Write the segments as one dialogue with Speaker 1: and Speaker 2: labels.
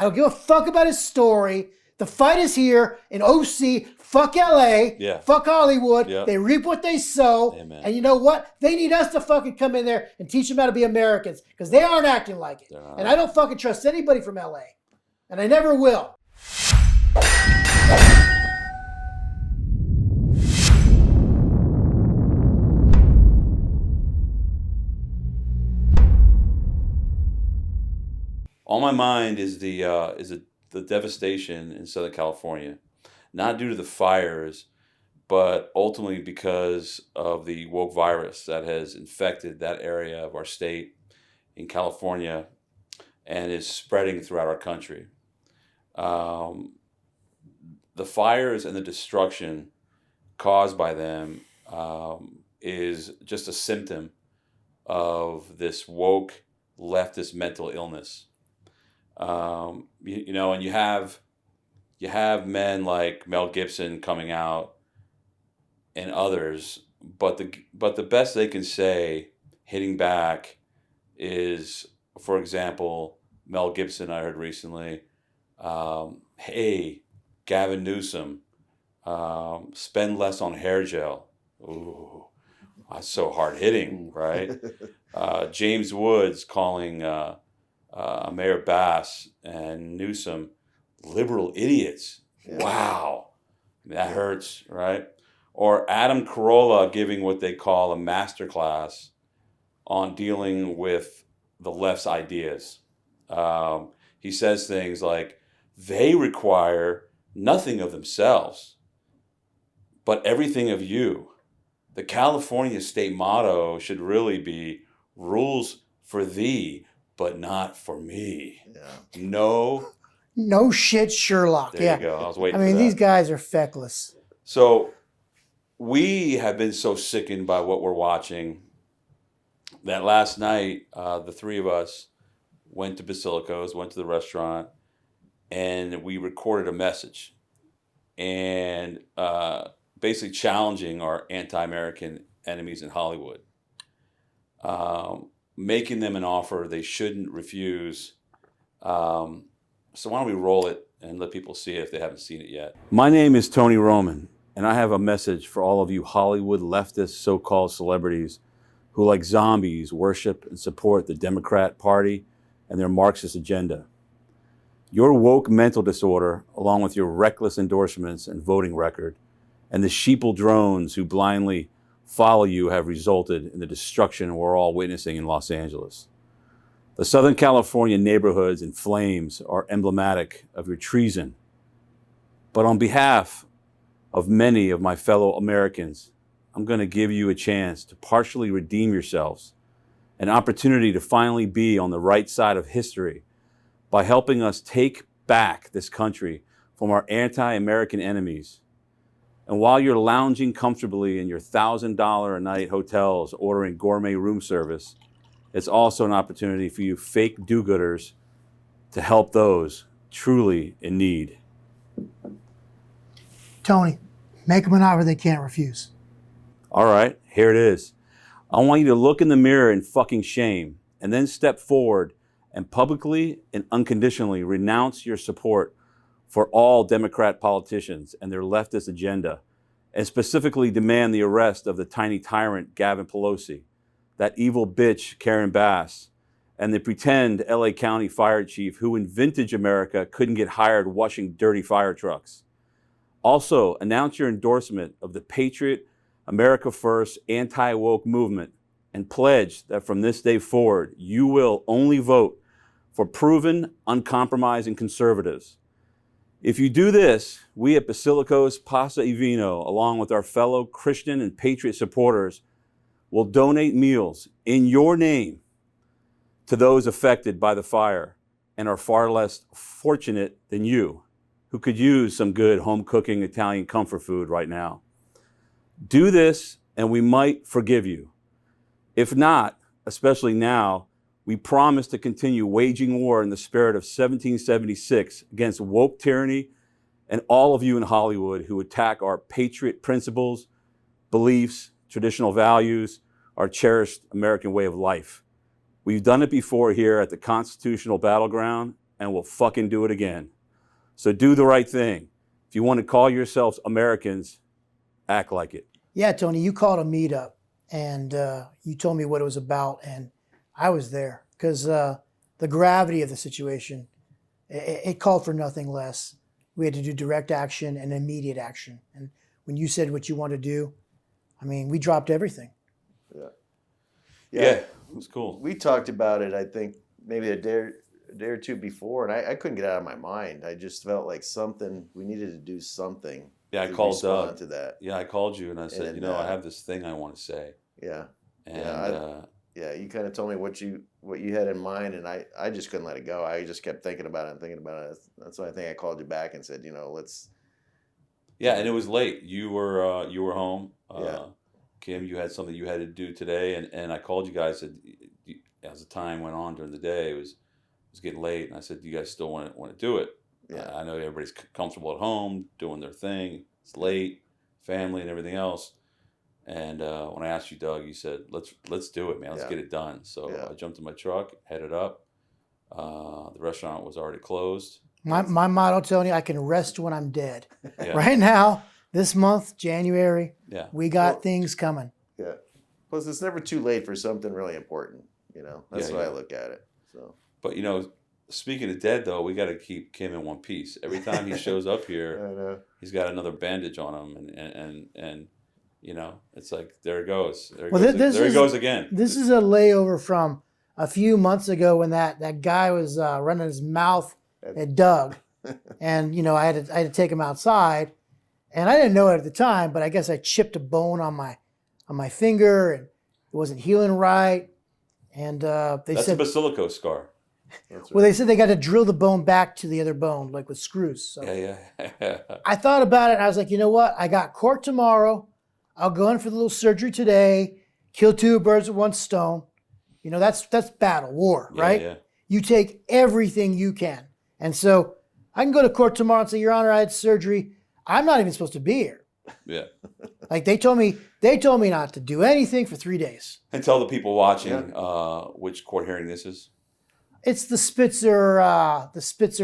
Speaker 1: I don't give a fuck about his story. The fight is here in OC. Fuck LA.
Speaker 2: Yeah.
Speaker 1: Fuck Hollywood.
Speaker 2: Yep.
Speaker 1: They reap what they sow.
Speaker 2: Amen.
Speaker 1: And you know what? They need us to fucking come in there and teach them how to be Americans because they aren't acting like it. And I don't fucking trust anybody from LA. And I never will.
Speaker 2: On my mind is the devastation in Southern California, not due to the fires, but ultimately because of the woke virus that has infected that area of our state in California and is spreading throughout our country. The fires and the destruction caused by them is just a symptom of this woke leftist mental illness. And you have men like Mel Gibson coming out and others, but the best they can say hitting back is, for example, Mel Gibson I heard recently, hey, Gavin Newsom, spend less on hair gel. Ooh, that's so hard hitting, right? James Woods calling Mayor Bass and Newsom liberal idiots. Yeah. Wow. That hurts, right? Or Adam Carolla giving what they call a masterclass on dealing with the left's ideas. He says things like, they require nothing of themselves, but everything of you. The California state motto should really be rules for thee, but not for me. Yeah. No
Speaker 1: shit, Sherlock.
Speaker 2: There you go. I was waiting for that.
Speaker 1: These guys are feckless.
Speaker 2: So we have been so sickened by what we're watching that last night, the three of us went to Basilico's, went to the restaurant, and we recorded a message and basically challenging our anti-American enemies in Hollywood. Making them an offer they shouldn't refuse. So why don't we roll it and let people see it if they haven't seen it yet. My name is Tony Roman, and I have a message for all of you Hollywood leftist so-called celebrities who, like zombies, worship and support the Democrat Party and their Marxist agenda. Your woke mental disorder, along with your reckless endorsements and voting record, and the sheeple drones who blindly follow you have resulted in the destruction we're all witnessing in Los Angeles. The Southern California neighborhoods in flames are emblematic of your treason. But on behalf of many of my fellow Americans, I'm going to give you a chance to partially redeem yourselves, an opportunity to finally be on the right side of history by helping us take back this country from our anti-American enemies. And while you're lounging comfortably in your $1,000 a night hotels ordering gourmet room service, it's also an opportunity for you fake do-gooders to help those truly in need.
Speaker 1: Tony, make them an offer they can't refuse.
Speaker 2: All right, here it is. I want you to look in the mirror in fucking shame and then step forward and publicly and unconditionally renounce your support for all Democrat politicians and their leftist agenda, and specifically demand the arrest of the tiny tyrant Gavin Pelosi, that evil bitch Karen Bass, and the pretend LA County fire chief who in vintage America couldn't get hired washing dirty fire trucks. Also, announce your endorsement of the Patriot, America First, anti-woke movement and pledge that from this day forward, you will only vote for proven, uncompromising conservatives. If you do this, we at Basilico's Pasta e Vino, along with our fellow Christian and Patriot supporters, will donate meals in your name to those affected by the fire and are far less fortunate than you, who could use some good home cooking Italian comfort food right now. Do this and we might forgive you. If not, especially now, we promise to continue waging war in the spirit of 1776 against woke tyranny and all of you in Hollywood who attack our patriot principles, beliefs, traditional values, our cherished American way of life. We've done it before here at the Constitutional Battleground, and we'll fucking do it again. So do the right thing. If you want to call yourselves Americans, act like it.
Speaker 1: Yeah, Tony, you called a meetup, and you told me what it was about, and I was there because the gravity of the situation, it called for nothing less. We had to do direct action and immediate action. And when you said what you want to do, I mean, we dropped everything.
Speaker 2: Yeah, it was cool.
Speaker 3: We talked about it, I think, maybe a day or two before, and I couldn't get it out of my mind. I just felt like we needed to do something.
Speaker 2: Yeah, I called
Speaker 3: respond to that.
Speaker 2: Yeah, I called you and I said,
Speaker 3: And,
Speaker 2: I have this thing I want to say.
Speaker 3: Yeah.
Speaker 2: And
Speaker 3: you kind of told me what you had in mind, and I just couldn't let it go. I just kept thinking about it. That's why I think I called you back and said, let's.
Speaker 2: Yeah, and it was late. You were home.
Speaker 3: Yeah.
Speaker 2: Kim, you had something you had to do today, and I called you guys. As the time went on during the day, it was getting late, and I said, "Do you guys still want to do it?"
Speaker 3: Yeah.
Speaker 2: I know everybody's comfortable at home doing their thing. It's late, family, and everything else. And when I asked you, Doug, you said, "Let's do it, man. Let's get it done." So I jumped in my truck, headed up. The restaurant was already closed.
Speaker 1: My motto, Tony, I can rest when I'm dead.
Speaker 2: Yeah.
Speaker 1: Right now, this month, January,
Speaker 2: Yeah.
Speaker 1: we got things coming.
Speaker 3: Yeah. Plus, it's never too late for something really important. That's the way I look at it. So.
Speaker 2: But speaking of dead, though, we got to keep Kim in one piece. Every time he shows up here,
Speaker 3: I know.
Speaker 2: he's got another bandage on him, and it's like there it goes. There he goes again.
Speaker 1: This is a layover from a few months ago when that guy was running his mouth at Doug, and I had to take him outside, and I didn't know it at the time, but I guess I chipped a bone on my finger, and it wasn't healing right, and they
Speaker 2: That's
Speaker 1: said
Speaker 2: a Basilico scar.
Speaker 1: Well, they said they got to drill the bone back to the other bone, like with screws. So
Speaker 2: Yeah.
Speaker 1: I thought about it. And I was like, you know what? I got court tomorrow. I'll go in for the little surgery today. Kill two birds with one stone. That's battle, war, right?
Speaker 2: Yeah.
Speaker 1: You take everything you can. And so I can go to court tomorrow and say, Your Honor, I had surgery. I'm not even supposed to be here.
Speaker 2: Yeah.
Speaker 1: Like they told me not to do anything for 3 days.
Speaker 2: And tell the people watching which court hearing this is.
Speaker 1: It's the Spitzer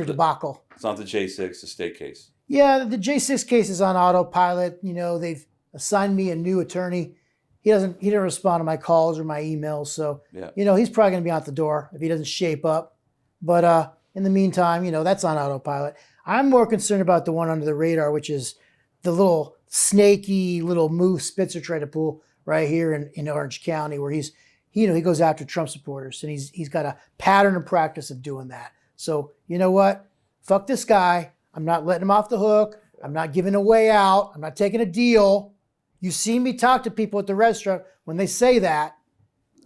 Speaker 1: debacle.
Speaker 2: It's not the J6, the state case.
Speaker 1: Yeah, the J6 case is on autopilot. They've assigned me a new attorney. He didn't respond to my calls or my emails. So, he's probably going to be out the door if he doesn't shape up. But in the meantime, that's on autopilot. I'm more concerned about the one under the radar, which is the little snaky little move Spitzer tried to pull right here in Orange County, where he goes after Trump supporters, and he's got a pattern and practice of doing that. So you know what? Fuck this guy. I'm not letting him off the hook. I'm not giving a way out. I'm not taking a deal. You see me talk to people at the restaurant. When they say that,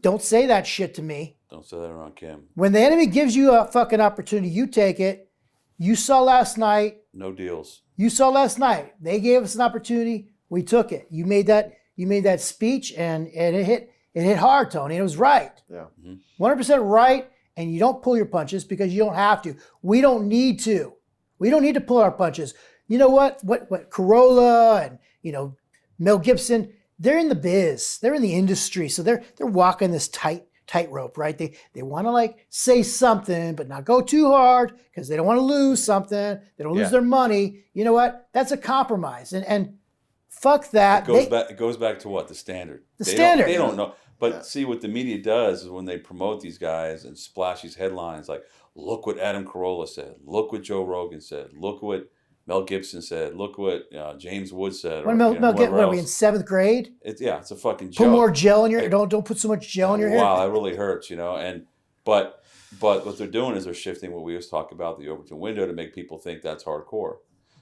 Speaker 1: don't say that shit to me.
Speaker 2: Don't say that around Kim.
Speaker 1: When the enemy gives you a fucking opportunity, you take it. You saw last night.
Speaker 2: No deals.
Speaker 1: You saw last night. They gave us an opportunity. We took it. You made that speech, and it hit hard, Tony. It was right.
Speaker 3: Yeah.
Speaker 1: 100% right, and you don't pull your punches because you don't have to. We don't need to. We don't need to pull our punches. You know what? What Corolla and Mel Gibson, they're in the biz. They're in the industry, so they're walking this tightrope, right? They want to say something, but not go too hard because they don't want to lose something. They don't lose their money. You know what? That's a compromise, and fuck that.
Speaker 2: It goes back to what? The standard.
Speaker 1: Standard.
Speaker 2: They don't know. But see, what the media does is when they promote these guys and splash these headlines like, look what Adam Carolla said. Look what Joe Rogan said. Look what Mel Gibson said. Look what James Wood said.
Speaker 1: What are we in 7th grade?
Speaker 2: It's a fucking joke.
Speaker 1: Put more gel in your don't put so much gel in your hair.
Speaker 2: Wow, that really hurts, And but what they're doing is they're shifting what we always talk about, the Overton window, to make people think that's hardcore.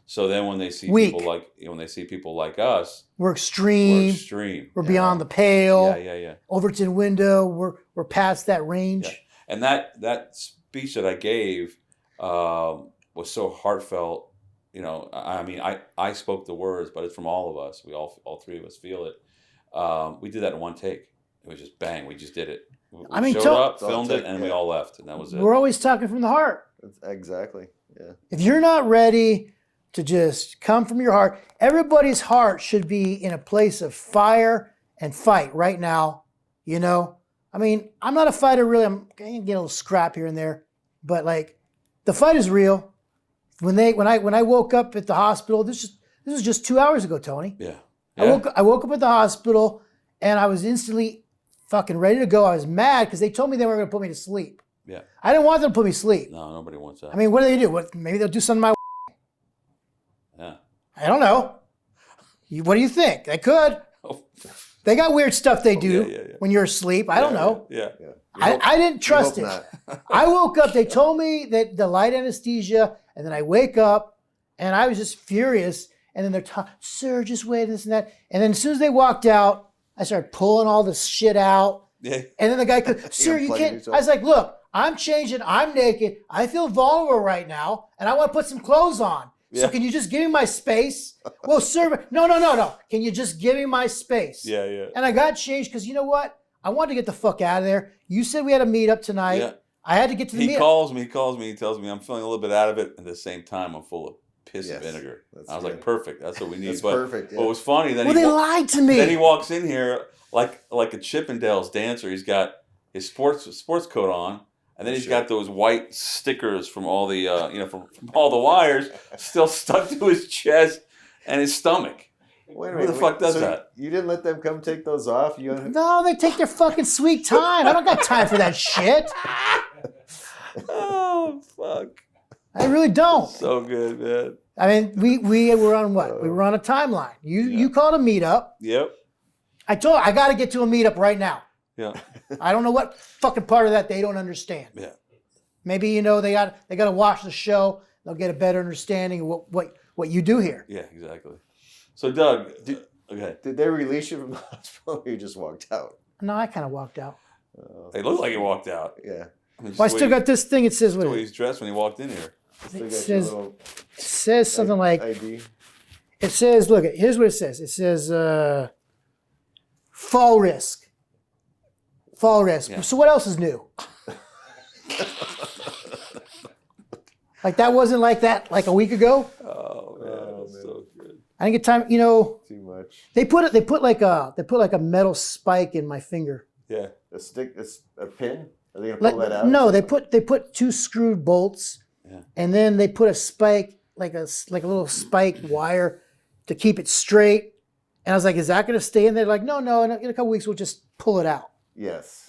Speaker 2: So then when they see people like us,
Speaker 1: we're extreme. We're beyond the pale.
Speaker 2: Yeah.
Speaker 1: Overton window. We're past that range.
Speaker 2: Yeah. And that speech that I gave was so heartfelt. I spoke the words, but it's from all of us. We all three of us feel it. We did that in one take. It was just bang. We just did it. We showed up, filmed it, and we all left, and that was it.
Speaker 1: We're always talking from the heart.
Speaker 3: Exactly. Yeah.
Speaker 1: If you're not ready to just come from your heart, everybody's heart should be in a place of fire and fight right now. I'm not a fighter really. I'm going to get a little scrap here and there, but the the fight is real. When I woke up at the hospital, this was just 2 hours ago, Tony.
Speaker 2: Yeah.
Speaker 1: I woke up at the hospital and I was instantly fucking ready to go. I was mad because they told me they were going to put me to sleep.
Speaker 2: Yeah.
Speaker 1: I didn't want them to put me to sleep.
Speaker 2: No, nobody wants that.
Speaker 1: I mean, what do they do? Maybe they'll do something to my.
Speaker 2: Yeah.
Speaker 1: I don't know. What do you think? They could. They got weird stuff they do when you're asleep. I don't know.
Speaker 2: Yeah.
Speaker 1: I didn't trust it. I woke up. They told me that the light anesthesia, and then I wake up, and I was just furious. And then they're talking, sir, just wait, this and that. And then as soon as they walked out, I started pulling all this shit out.
Speaker 2: Yeah.
Speaker 1: And then the guy could, sir, you can't. Yourself. I was like, look, I'm changing. I'm naked. I feel vulnerable right now, and I want to put some clothes on. Yeah. So can you just give me my space? Well, sir, no. Can you just give me my space?
Speaker 2: Yeah.
Speaker 1: And I got changed because you know what? I wanted to get the fuck out of there. You said we had a meetup tonight. Yeah. I had to get to the meetup. He calls
Speaker 2: me. He tells me I'm feeling a little bit out of it. At the same time, I'm full of piss and vinegar. I was like, perfect. That's what we need.
Speaker 3: That's perfect.
Speaker 2: What was funny, then
Speaker 1: they lied to me.
Speaker 2: Then he walks in here like a Chippendales dancer. He's got his sports coat on. And then he's got those white stickers from all the, from all the wires still stuck to his chest and his stomach. Who the fuck does that?
Speaker 3: You didn't let them come take those off?
Speaker 1: No, they take their fucking sweet time. I don't got time for that shit.
Speaker 2: Oh, fuck.
Speaker 1: I really don't.
Speaker 2: So good, man.
Speaker 1: I mean, we were on what? We were on a timeline. You called a meetup.
Speaker 2: Yep.
Speaker 1: I got to get to a meetup right now.
Speaker 2: Yeah.
Speaker 1: I don't know what fucking part of that they don't understand.
Speaker 2: Yeah.
Speaker 1: Maybe they got to watch the show. They'll get a better understanding of what you do here.
Speaker 2: Yeah, exactly. So Doug,
Speaker 3: did they release you from the hospital, or you just walked out?
Speaker 1: No, I kind of walked out.
Speaker 2: It looked like he walked out.
Speaker 3: Yeah.
Speaker 1: I still got this thing. It says
Speaker 2: the way he's dressed when he walked in here.
Speaker 1: It says something like ID. It says, look, here's what it says. It says fall risk. Fall risk. Yeah. So what else is new? Like that wasn't like that like a week ago?
Speaker 2: Oh man, that's so good.
Speaker 1: I didn't get time,
Speaker 3: Too much.
Speaker 1: They put like a metal spike in my finger.
Speaker 2: Yeah.
Speaker 3: A pin? Are they gonna pull that out?
Speaker 1: No, they put 2 screwed bolts.
Speaker 2: Yeah.
Speaker 1: And then they put a spike, like a little spike wire to keep it straight. And I was like, is that gonna stay in there? Like, no, in a couple weeks we'll just pull it out.
Speaker 3: Yes.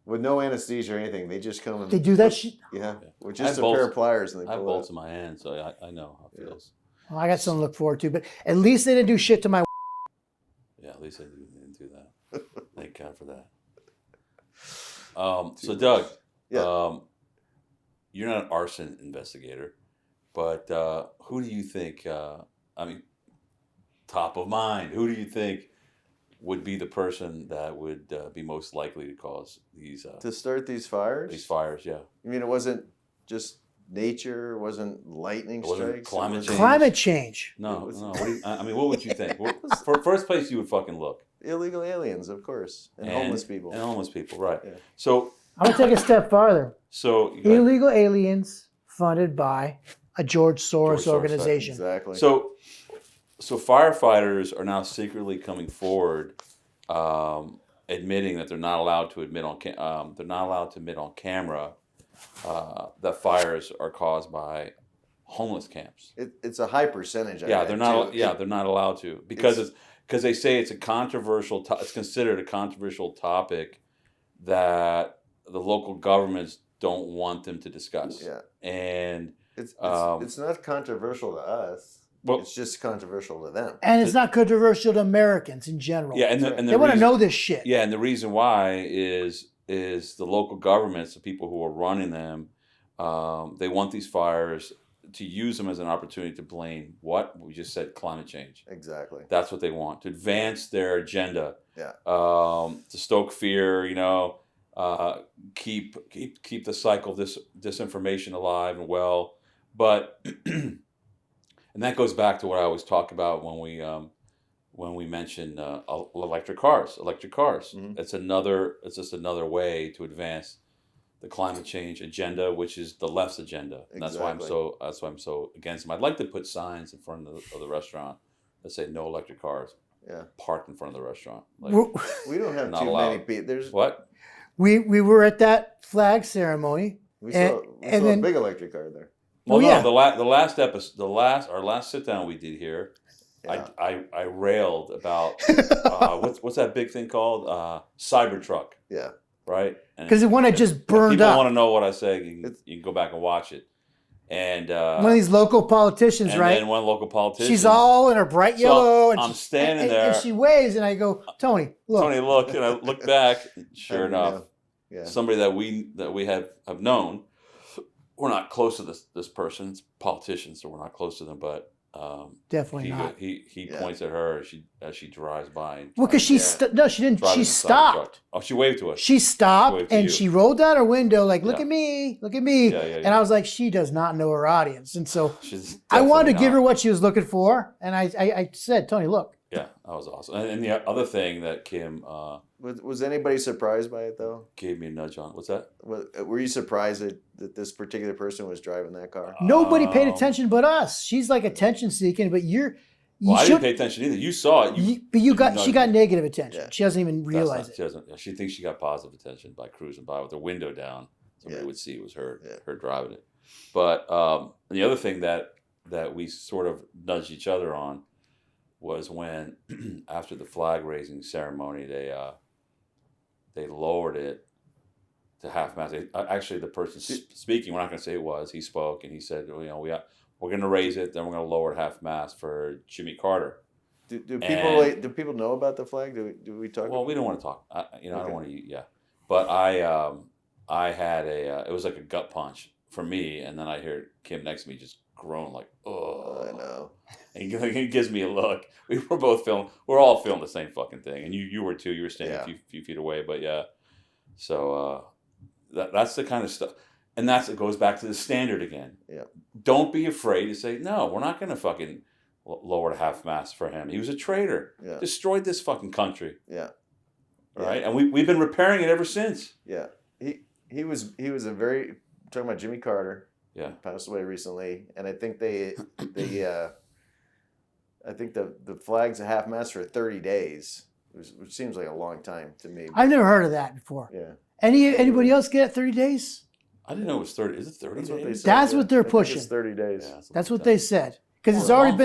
Speaker 3: With no anesthesia or anything, they just come and...
Speaker 1: They do that shit?
Speaker 3: Yeah. With just a pair of pliers and they pull it out.
Speaker 2: I have bolts in my hand, so I know how it feels.
Speaker 1: Well, I got something to look forward to, but at least they didn't do shit to my...
Speaker 2: Yeah, at least they didn't do that. Thank God for that. So Doug, you're not an arson investigator, but who do you think, top of mind, who do you think would be the person that would be most likely to cause these...
Speaker 3: to start these fires?
Speaker 2: These fires, yeah.
Speaker 3: I mean, it wasn't just nature, it wasn't lightning strikes?
Speaker 2: Climate change?
Speaker 1: Climate change.
Speaker 2: No. What would you think? First place you would fucking look.
Speaker 3: Illegal aliens, of course. And homeless people.
Speaker 2: And homeless people, right. Yeah.
Speaker 1: So... I'm going to take a step farther.
Speaker 2: So
Speaker 1: illegal aliens funded by a George Soros organization.
Speaker 3: Exactly.
Speaker 2: So firefighters are now secretly coming forward, admitting that they're not allowed to admit on camera that fires are caused by homeless camps.
Speaker 3: It's a high percentage.
Speaker 2: They're not allowed to because they say it's a controversial. It's considered a controversial topic that the local governments don't want them to discuss.
Speaker 3: Yeah,
Speaker 2: and
Speaker 3: it's not controversial to us. Well, it's just controversial to them.
Speaker 1: And it's not controversial to Americans in general.
Speaker 2: Yeah, and
Speaker 1: they want to know this shit.
Speaker 2: Yeah, and the reason why is the local governments, the people who are running them, they want these fires to use them as an opportunity to blame what? We just said climate change.
Speaker 3: Exactly.
Speaker 2: That's what they want, to advance their agenda.
Speaker 3: Yeah.
Speaker 2: To stoke fear, keep the cycle of disinformation alive and well. But and that goes back to what I always talk about when we mention electric cars. Mm-hmm. It's just another way to advance the climate change agenda, which is the left's agenda. And that's why I'm so against them. I'd like to put signs in front of the restaurant that say no electric cars.
Speaker 3: Yeah.
Speaker 2: Parked in front of the restaurant.
Speaker 3: We don't have too many people. There's
Speaker 1: what? We were at that flag ceremony.
Speaker 3: We saw a big electric car there.
Speaker 2: Well,
Speaker 1: Oh,
Speaker 2: no,
Speaker 1: yeah.
Speaker 2: the last episode, our last sit down we did here,
Speaker 3: Yeah.
Speaker 2: I railed about what's that big thing called? Cybertruck,
Speaker 3: Yeah.
Speaker 2: right?
Speaker 1: Because the one that just burned
Speaker 2: people
Speaker 1: up.
Speaker 2: want to know what I say, you can go back and watch it. And
Speaker 1: One of these local politicians,
Speaker 2: and
Speaker 1: right?
Speaker 2: then one local politician.
Speaker 1: She's all in her bright yellow, and
Speaker 2: I'm standing there,
Speaker 1: and she waves, and I go, Tony, look.
Speaker 2: and I look back. And sure enough,
Speaker 3: Yeah.
Speaker 2: somebody that we have known. We're not close to this person. It's politicians, so we're not close to them. But
Speaker 1: Definitely not.
Speaker 2: He points at her as she drives by.
Speaker 1: Well, because she didn't. She stopped.
Speaker 2: Oh, she waved to us.
Speaker 1: She stopped and she rolled down her window like, look at me, look at me.
Speaker 2: Yeah.
Speaker 1: And I was like, she does not know her audience. And so
Speaker 2: She's
Speaker 1: I wanted to
Speaker 2: definitely
Speaker 1: give her
Speaker 2: not.
Speaker 1: what she was looking for. And I said, Tony, look.
Speaker 2: Yeah, that was awesome. And the other thing that Kim
Speaker 3: Was anybody surprised by it though?
Speaker 2: gave me a nudge on. What's that?
Speaker 3: Were you surprised that this particular person was driving that car?
Speaker 1: Nobody paid attention but us. She's like attention seeking, but
Speaker 2: I didn't pay attention either. You saw it.
Speaker 1: She got negative attention.
Speaker 3: Yeah.
Speaker 1: She doesn't even realize
Speaker 2: She doesn't. She thinks she got positive attention by cruising by with her window down. Somebody would see it was her driving it. But the other thing that we sort of nudged each other on was when after the flag raising ceremony they lowered it to half mast. Actually, the person speaking, we're not going to say who it was. He spoke and he said, we're going to raise it, then we're going to lower it half mast for Jimmy Carter.
Speaker 3: Do people know about the flag? Do we talk?
Speaker 2: Well, we don't want to talk. I don't want to. Yeah, but I had it was like a gut punch for me, and then I hear Kim next to me just groan like, oh,
Speaker 3: I know.
Speaker 2: And he gives me a look. We were both filming. We're all filming the same fucking thing, and you were too. You were standing a few feet away, but yeah. So that's the kind of stuff, and it goes back to the standard again.
Speaker 3: Yeah.
Speaker 2: Don't be afraid to say no. We're not going to fucking lower to half mast for him. He was a traitor.
Speaker 3: Yeah.
Speaker 2: Destroyed this fucking country.
Speaker 3: Yeah.
Speaker 2: Right, and we've been repairing it ever since.
Speaker 3: Yeah. He was a very talking about Jimmy Carter.
Speaker 2: Yeah.
Speaker 3: Passed away recently, and I think I think the flag's a half mast for 30 days, which seems like a long time to me.
Speaker 1: I've never heard of that before.
Speaker 3: Yeah.
Speaker 1: Anybody else get 30 days?
Speaker 2: I didn't know it was 30. Is it 30
Speaker 3: That's what they
Speaker 2: days?
Speaker 3: said.
Speaker 1: That's what they're
Speaker 3: I think
Speaker 1: pushing.
Speaker 3: It's 30 days.
Speaker 2: Yeah,
Speaker 1: That's what they said. Because
Speaker 2: It's already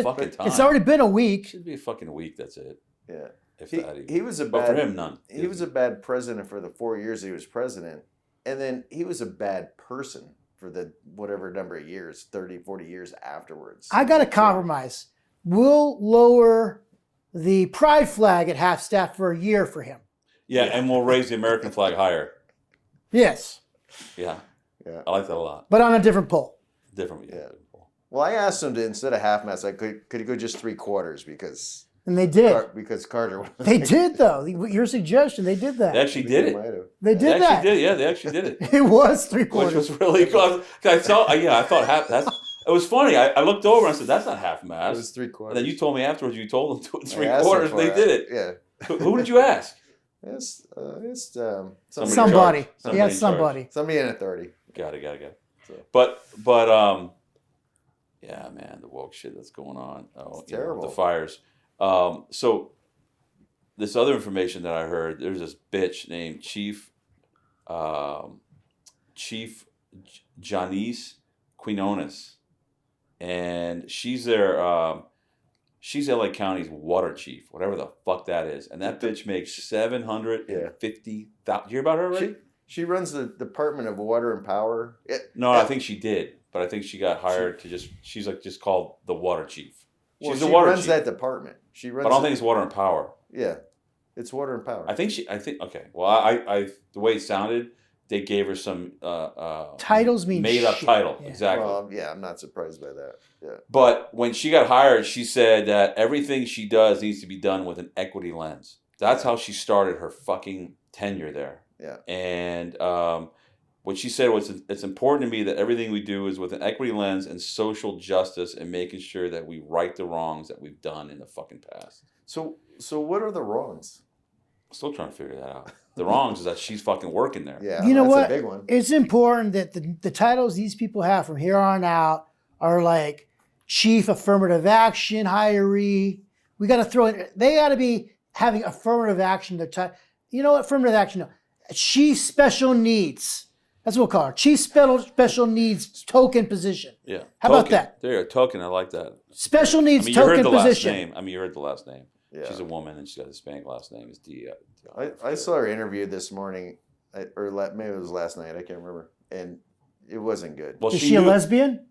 Speaker 1: been a week.
Speaker 2: Should be a fucking week. That's it.
Speaker 3: Yeah.
Speaker 2: If that even.
Speaker 3: He was a
Speaker 2: But
Speaker 3: bad.
Speaker 2: for him, none.
Speaker 3: He was a bad president for the 4 years he was president, and then he was a bad person for the whatever number of years, 30, 40 years afterwards.
Speaker 1: I got a compromise. We'll lower the pride flag at half staff for a year for him.
Speaker 2: Yeah, and we'll raise the American flag higher.
Speaker 1: Yes,
Speaker 2: Yeah.
Speaker 3: Yeah.
Speaker 2: I like that a lot.
Speaker 1: but on a different pole.
Speaker 2: Different.
Speaker 3: Yeah. Well, I asked him to, instead of half mast, could he go just 3/4 because
Speaker 1: And they did.
Speaker 3: because Carter.
Speaker 1: They did, though. Your suggestion, they did that.
Speaker 2: They actually did it.
Speaker 1: They
Speaker 2: They
Speaker 1: did
Speaker 2: actually
Speaker 1: that.
Speaker 2: did. Yeah, they actually did it.
Speaker 1: It was
Speaker 2: Which
Speaker 1: 3/4.
Speaker 2: was really cool. I thought half. It was funny. I looked over and I said, "That's not half
Speaker 3: It
Speaker 2: mast."
Speaker 3: was 3/4.
Speaker 2: And then you told me afterwards. You told them
Speaker 3: I asked
Speaker 2: 3/4.
Speaker 3: him
Speaker 2: They
Speaker 3: for
Speaker 2: did it.
Speaker 3: Yeah.
Speaker 2: Who did you ask?
Speaker 3: It's
Speaker 1: Somebody.
Speaker 2: Somebody
Speaker 1: Yeah,
Speaker 2: in
Speaker 1: somebody.
Speaker 3: somebody in a 30.
Speaker 2: Got it.
Speaker 3: So.
Speaker 2: But yeah, man, the woke shit that's going on. Oh,
Speaker 3: It's terrible.
Speaker 2: The fires. So this other information that I heard, there's this bitch named Chief Janice Quinones, and she's she's LA County's water chief, whatever the fuck that is, and that bitch makes $750,000. You hear about her already?
Speaker 3: She runs the Department of Water and Power.
Speaker 2: No, I think she did, but I think she got hired to she's just called the water chief.
Speaker 3: Well,
Speaker 2: She's
Speaker 3: she
Speaker 2: the water
Speaker 3: runs
Speaker 2: chief.
Speaker 3: that department. She runs.
Speaker 2: But I don't think it's water and power.
Speaker 3: Yeah, it's Water and Power.
Speaker 2: I think okay. Well, I the way it sounded, they gave her some
Speaker 1: Titles mean
Speaker 2: made up
Speaker 1: shit.
Speaker 2: title.
Speaker 1: Yeah.
Speaker 2: Exactly.
Speaker 3: Well, yeah, I'm not surprised by that. Yeah.
Speaker 2: But when she got hired, she said that everything she does needs to be done with an equity lens. That's how she started her fucking tenure there.
Speaker 3: Yeah.
Speaker 2: And what she said was, it's important to me that everything we do is with an equity lens and social justice and making sure that we right the wrongs that we've done in the fucking past.
Speaker 3: So what are the wrongs?
Speaker 2: I'm still trying to figure that out. The wrongs is that she's fucking working there.
Speaker 3: Yeah,
Speaker 1: You know
Speaker 3: that's
Speaker 1: what?
Speaker 3: a big one.
Speaker 1: It's important that the titles these people have from here on out are like chief affirmative action hiree. We got to throw in. They got to be having affirmative action. You know what? Affirmative action. No. Chief special needs. That's what we'll call her. Chief Special Needs Token Position.
Speaker 2: Yeah.
Speaker 1: How about that?
Speaker 2: There you go. Token. I like that.
Speaker 1: Special Needs
Speaker 2: you
Speaker 1: Token
Speaker 2: heard the
Speaker 1: Position.
Speaker 2: last name. You heard the last name.
Speaker 3: Yeah.
Speaker 2: She's a woman and she's got a Hispanic last name. It's D.
Speaker 3: I saw her interview this morning, or maybe it was last night. I can't remember, and it wasn't good.
Speaker 1: Well, is she a lesbian?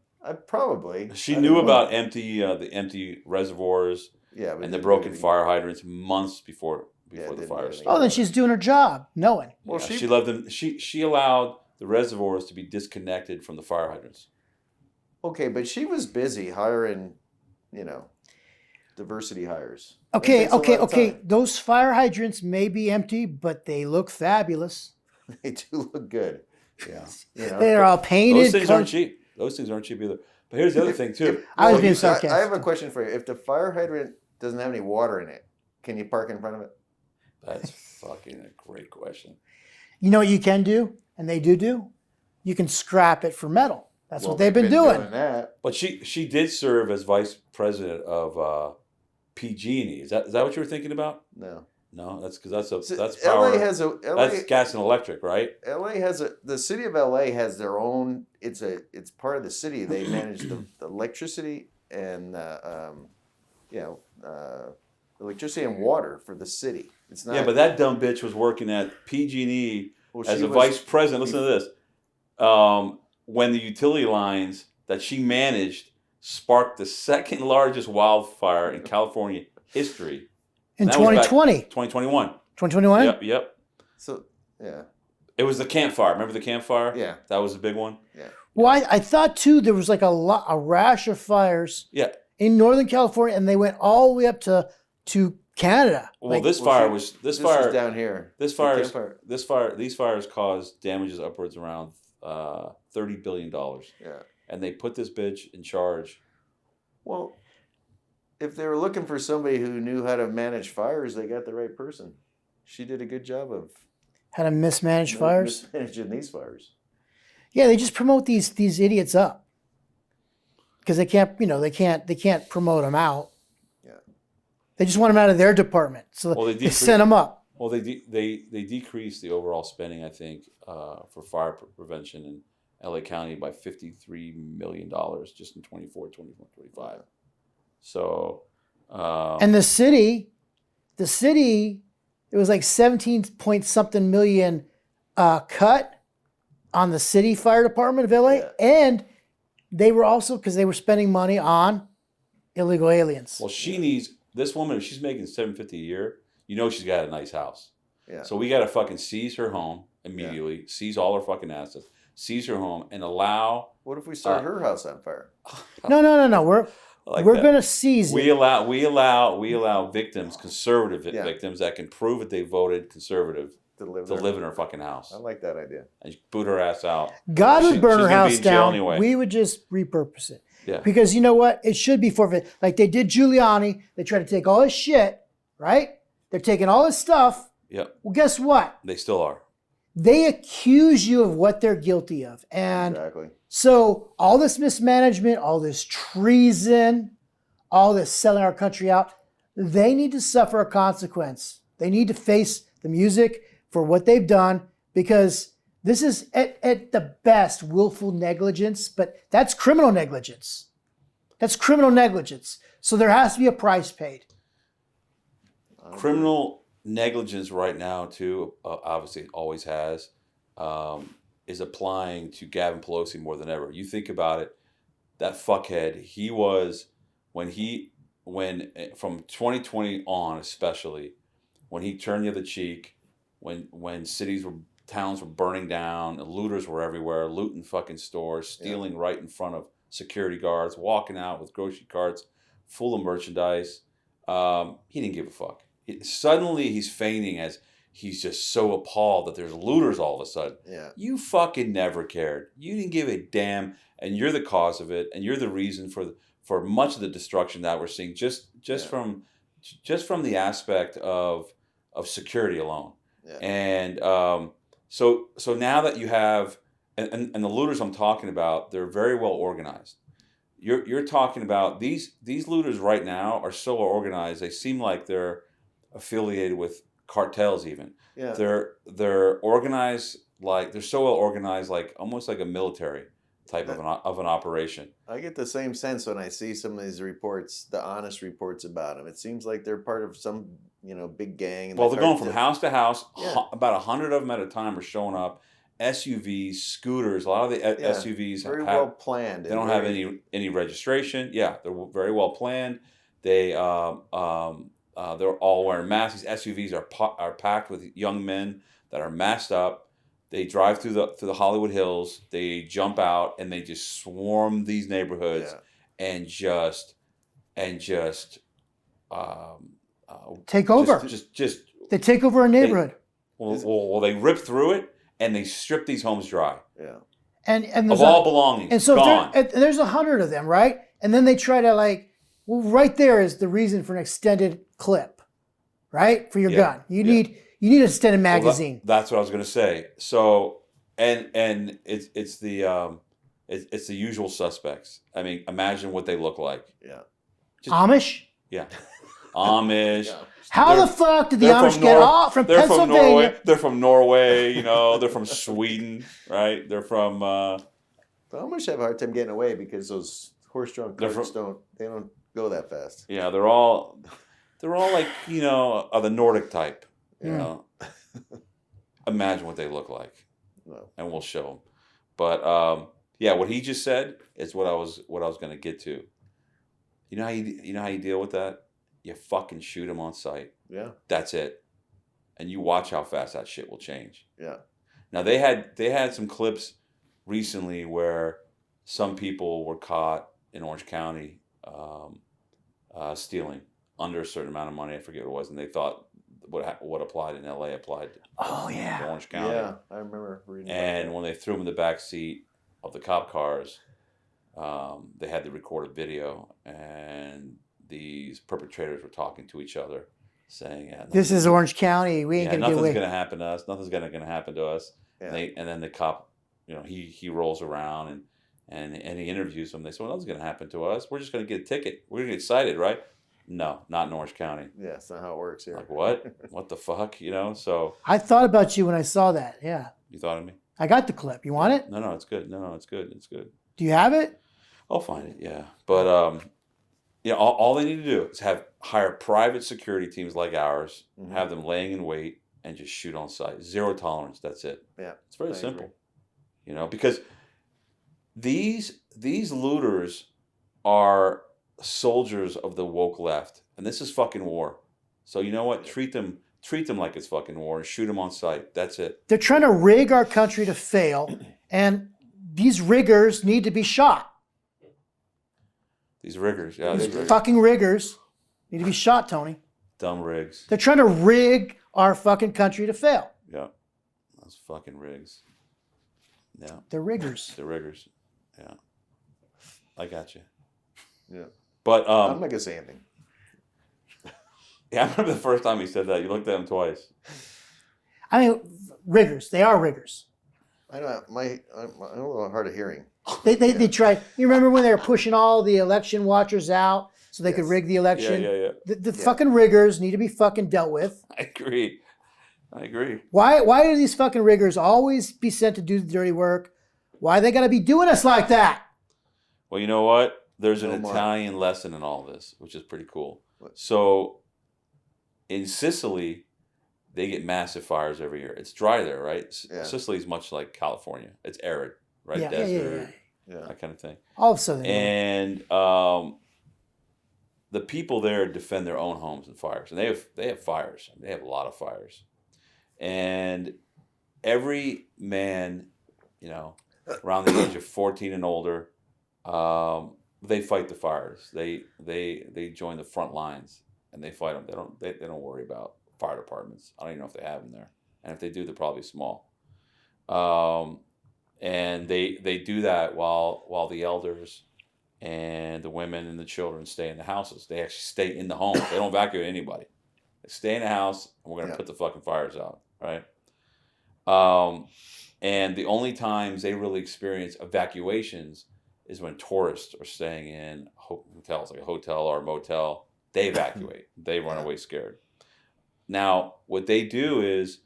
Speaker 3: Probably.
Speaker 2: She knew about the empty reservoirs.
Speaker 3: Yeah,
Speaker 2: and the broken fire hydrants months before the fire started.
Speaker 1: Oh, then she's doing her job, knowing.
Speaker 2: Well, she loved them. She allowed the reservoirs to be disconnected from the fire hydrants.
Speaker 3: Okay, but she was busy hiring, diversity hires.
Speaker 1: Okay. Those fire hydrants may be empty, but they look fabulous.
Speaker 3: They do look good. Yeah.
Speaker 1: They're all painted.
Speaker 2: Those things aren't cheap. Those things aren't cheap either. But here's the other thing too.
Speaker 1: I was being sarcastic.
Speaker 3: I have a question for you. If the fire hydrant doesn't have any water in it, can you park in front of it?
Speaker 2: That's fucking a great question.
Speaker 1: You know what you can do, and they do? You can scrap it for metal. That's what they've been doing.
Speaker 3: That.
Speaker 2: But she did serve as vice president of PG&E. Is that what you were thinking about? No, that's because that's power. That's gas and electric, right?
Speaker 3: The city of LA has their own. It's part of the city. They manage the electricity and electricity and water for the city. It's not.
Speaker 2: Yeah, but that dumb bitch was working at PG&E as a vice president. Listen to this. When the utility lines that she managed sparked the second largest wildfire in California history.
Speaker 1: In 2020.
Speaker 2: 2021.
Speaker 1: 2021?
Speaker 2: Yep.
Speaker 3: So, yeah.
Speaker 2: It was the campfire. Remember the campfire?
Speaker 3: Yeah.
Speaker 2: That was the big one?
Speaker 3: Yeah.
Speaker 1: Well, I thought, too, there was like a rash of fires in Northern California, and they went all the way up to Canada.
Speaker 2: Well, this fire was
Speaker 3: down here.
Speaker 2: These fires caused damages upwards around $30 billion.
Speaker 3: Yeah.
Speaker 2: And they put this bitch in charge.
Speaker 3: Well, if they were looking for somebody who knew how to manage fires, they got the right person. She did a good job of
Speaker 1: how to mismanage fires.
Speaker 3: Mismanaging these fires.
Speaker 1: Yeah, they just promote these idiots up because they can't promote them out. Yeah, they just want them out of their department, so they send them up.
Speaker 2: Well, they decreased the overall spending, I think, for fire prevention in LA County by $53 million just in 24, 25. So,
Speaker 1: and the city, it was like 17 point something million cut on the city fire department of LA, and they were also because they were spending money on illegal aliens.
Speaker 2: Well, this woman. If she's making $750 a year, she's got a nice house.
Speaker 3: Yeah. So
Speaker 2: we got to fucking seize her home immediately, seize all her fucking assets, seize her home, and allow.
Speaker 3: What if we start her house on fire?
Speaker 1: No. We're going to seize it.
Speaker 2: We allow victims, conservative victims that can prove that they voted conservative to live in her fucking house.
Speaker 3: I like that idea.
Speaker 2: And boot her ass out.
Speaker 1: God would burn her house down. Anyway. We would just repurpose it.
Speaker 2: Yeah.
Speaker 1: Because you know what? It should be forfeit. Like they did Giuliani. They tried to take all his shit, right? They're taking all his stuff.
Speaker 2: Yep.
Speaker 1: Well, guess what?
Speaker 2: They still are.
Speaker 1: They accuse you of what they're guilty of. And
Speaker 3: exactly.
Speaker 1: So all this mismanagement, all this treason, all this selling our country out, they need to suffer a consequence. They need to face the music for what they've done because this is at the best willful negligence, but that's criminal negligence. That's criminal negligence. So there has to be a price paid.
Speaker 2: Criminal negligence right now, too, obviously it always has, is applying to Gavin Pelosi more than ever. You think about it, that fuckhead, he was, when from 2020 on especially, when he turned the other cheek, when towns were burning down, and looters were everywhere, looting fucking stores, stealing right in front of security guards, walking out with grocery carts full of merchandise, he didn't give a fuck. Suddenly he's feigning as he's just so appalled that there's looters all of a sudden.
Speaker 3: Yeah.
Speaker 2: You fucking never cared. You didn't give a damn, and you're the cause of it, and you're the reason for much of the destruction that we're seeing just from the aspect of security alone. Yeah. And so now that you have and the looters I'm talking about, they're very well organized. You're talking about these looters right now are so organized. They seem like they're affiliated with cartels even.
Speaker 3: Yeah.
Speaker 2: They're organized like they're so well organized, like almost like a military type of an operation.
Speaker 3: I get the same sense when I see some of these reports, the honest reports about them. It seems like they're part of some, big gang.
Speaker 2: Well, they're going from house to house.
Speaker 3: Yeah.
Speaker 2: About 100 of them at a time are showing up. SUVs, scooters. A lot of the SUVs
Speaker 3: very well planned.
Speaker 2: They don't have any registration. Yeah, they're very well planned. They're all wearing masks. These SUVs are packed with young men that are masked up. They drive through the Hollywood Hills. They jump out and they just swarm these neighborhoods and just
Speaker 1: take over.
Speaker 2: Just
Speaker 1: they take over a neighborhood.
Speaker 2: They rip through it and they strip these homes dry.
Speaker 3: Yeah.
Speaker 1: And
Speaker 2: of all belongings.
Speaker 1: And so
Speaker 2: gone.
Speaker 1: There's 100 of them, right? And then they try to right there is the reason for an extended clip, right? For your gun. You need an extended magazine.
Speaker 2: Well, that's what I was going to say. So, and it's the usual suspects. I mean, imagine what they look like.
Speaker 3: Yeah.
Speaker 1: Amish?
Speaker 2: Yeah. Amish.
Speaker 3: Yeah.
Speaker 1: How the fuck did the Amish get off from Pennsylvania?
Speaker 2: They're from Norway, they're from Sweden, right? They're from...
Speaker 3: The Amish have a hard time getting away because those horse-drawn carts don't go that fast.
Speaker 2: Yeah, they're all like, of the Nordic type. Imagine what they look like.
Speaker 3: No.
Speaker 2: And we'll show them. But, what he just said is what I was going to get to. You know how you deal with that? You fucking shoot them on sight.
Speaker 3: Yeah.
Speaker 2: That's it. And you watch how fast that shit will change.
Speaker 3: Yeah.
Speaker 2: Now they had some clips recently where some people were caught in Orange County stealing under a certain amount of money. I forget what it was, and they thought what applied in LA applied to Orange County.
Speaker 3: Yeah, I remember reading
Speaker 2: And
Speaker 3: about that.
Speaker 2: when they threw them in the back seat of the cop cars, they had the recorded video, and these perpetrators were talking to each other, saying,
Speaker 1: "This is Orange County. We ain't gonna get away.
Speaker 2: Nothing's gonna happen to us. Nothing's gonna happen to us."
Speaker 3: Yeah.
Speaker 2: And then the cop, he rolls around and he interviews them. They say, "Well, nothing's gonna happen to us. We're just gonna get a ticket. We're gonna get cited, right?" No, not in Orange County.
Speaker 3: Yeah, that's not how it works here.
Speaker 2: Like what? What the fuck? So
Speaker 1: I thought about you when I saw that. Yeah.
Speaker 2: You thought of me?
Speaker 1: I got the clip. You want it?
Speaker 2: No, it's good. No, it's good. It's good.
Speaker 1: Do you have it?
Speaker 2: I'll find it. Yeah, but all they need to do is hire private security teams like ours, have them laying in wait, and just shoot on sight. Zero tolerance. That's it.
Speaker 3: Yeah,
Speaker 2: it's very simple. Because these looters are soldiers of the woke left, and this is fucking war. So you know what? Treat them like it's fucking war and shoot them on sight. That's it.
Speaker 1: They're trying to rig our country to fail, and these riggers need to be shot.
Speaker 2: These riggers,
Speaker 1: fucking riggers need to be shot, Tony.
Speaker 2: Dumb rigs.
Speaker 1: They're trying to rig our fucking country to fail.
Speaker 2: Yeah, those fucking rigs. Yeah,
Speaker 1: they're riggers.
Speaker 2: They're riggers. Yeah, I got you.
Speaker 3: Yeah,
Speaker 2: but
Speaker 3: I'm not gonna say anything.
Speaker 2: Yeah, I remember the first time he said that. You looked at him twice.
Speaker 1: I mean, riggers. They are riggers.
Speaker 3: I'm a little hard of hearing.
Speaker 1: They tried. You remember when they were pushing all the election watchers out so they could rig the election?
Speaker 2: Yeah.
Speaker 1: The fucking riggers need to be fucking dealt with.
Speaker 2: I agree.
Speaker 1: Why do these fucking riggers always be sent to do the dirty work? Why they got to be doing us like that?
Speaker 2: Well, you know what? There's an Italian lesson in all this, which is pretty cool. So in Sicily, they get massive fires every year. It's dry there, right?
Speaker 3: Yeah.
Speaker 2: Sicily is much like California. It's arid, right?
Speaker 1: Yeah,
Speaker 2: Desert, that kind of thing.
Speaker 1: All of a sudden.
Speaker 2: And the people there defend their own homes in fires. And they have fires. They have a lot of fires. And every man, around the age of 14 and older, they fight the fires. They join the front lines and they fight them. They don't worry about fire departments. I don't even know if they have them there. And if they do, they're probably small. And they do that while the elders and the women and the children stay in the houses. They actually stay in the home. They don't evacuate anybody. They stay in the house, and we're going to put the fucking fires out, right? And the only times they really experience evacuations is when tourists are staying in hotels, like a hotel or a motel. They evacuate. They run away scared. Now, what they do is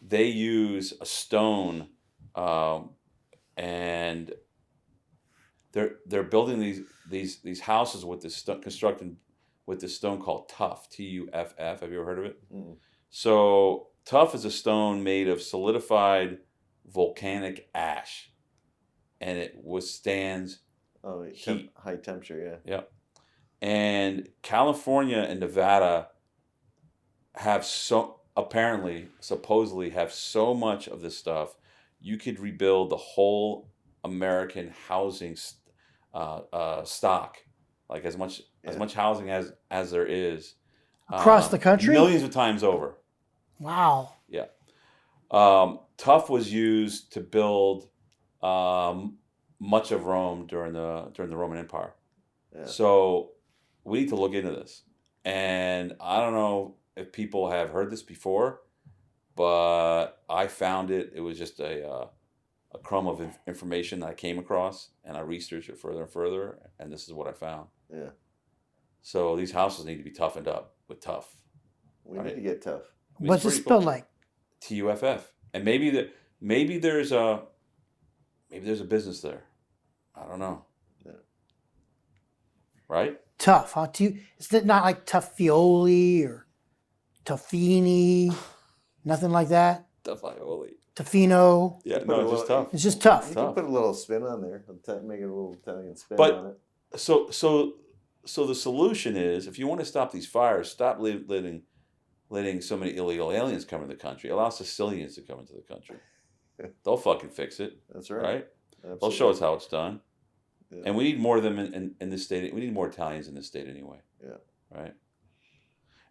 Speaker 2: they use a stone, and they're building these houses with this constructed with this stone called tuff, Tuff. Have you ever heard of it?
Speaker 3: Mm.
Speaker 2: So tuff is a stone made of solidified volcanic ash, and it withstands heat,
Speaker 3: high temperature. Yeah.
Speaker 2: Yep. And California and Nevada have supposedly have so much of this stuff, you could rebuild the whole American housing stock, like as much housing as there is
Speaker 1: Across the country?
Speaker 2: millions of times over.
Speaker 1: Wow.
Speaker 2: Yeah. Tuff was used to build much of Rome during the Roman Empire.
Speaker 3: Yeah.
Speaker 2: So we need to look into this. And I don't know if people have heard this before, but I found it. It was just a crumb of information that I came across, and I researched it further and further, and this is what I found.
Speaker 3: Yeah.
Speaker 2: So these houses need to be toughened up with tuff.
Speaker 3: We need to get tough.
Speaker 2: I mean,
Speaker 1: What's it spelled like?
Speaker 2: Tuff. And maybe there's a business there. I don't know.
Speaker 3: Yeah.
Speaker 2: Right?
Speaker 1: Tough, huh? Is it not like Tuffioli or Tuffini? Nothing like that?
Speaker 2: Tuffioli.
Speaker 1: Tuffino?
Speaker 2: Yeah, no, it's just tough.
Speaker 1: It's just tough.
Speaker 3: You can put a little spin on there. Make it a little Italian spin
Speaker 2: But-
Speaker 3: on it.
Speaker 2: So the solution is, if you want to stop these fires, stop letting so many illegal aliens come into the country. Allow Sicilians to come into the country. They'll fucking fix it.
Speaker 3: That's right.
Speaker 2: Right?
Speaker 3: Absolutely.
Speaker 2: They'll show us how it's done.
Speaker 3: Yeah.
Speaker 2: And we need more of them in this state. We need more Italians in this state anyway.
Speaker 3: Yeah.
Speaker 2: Right?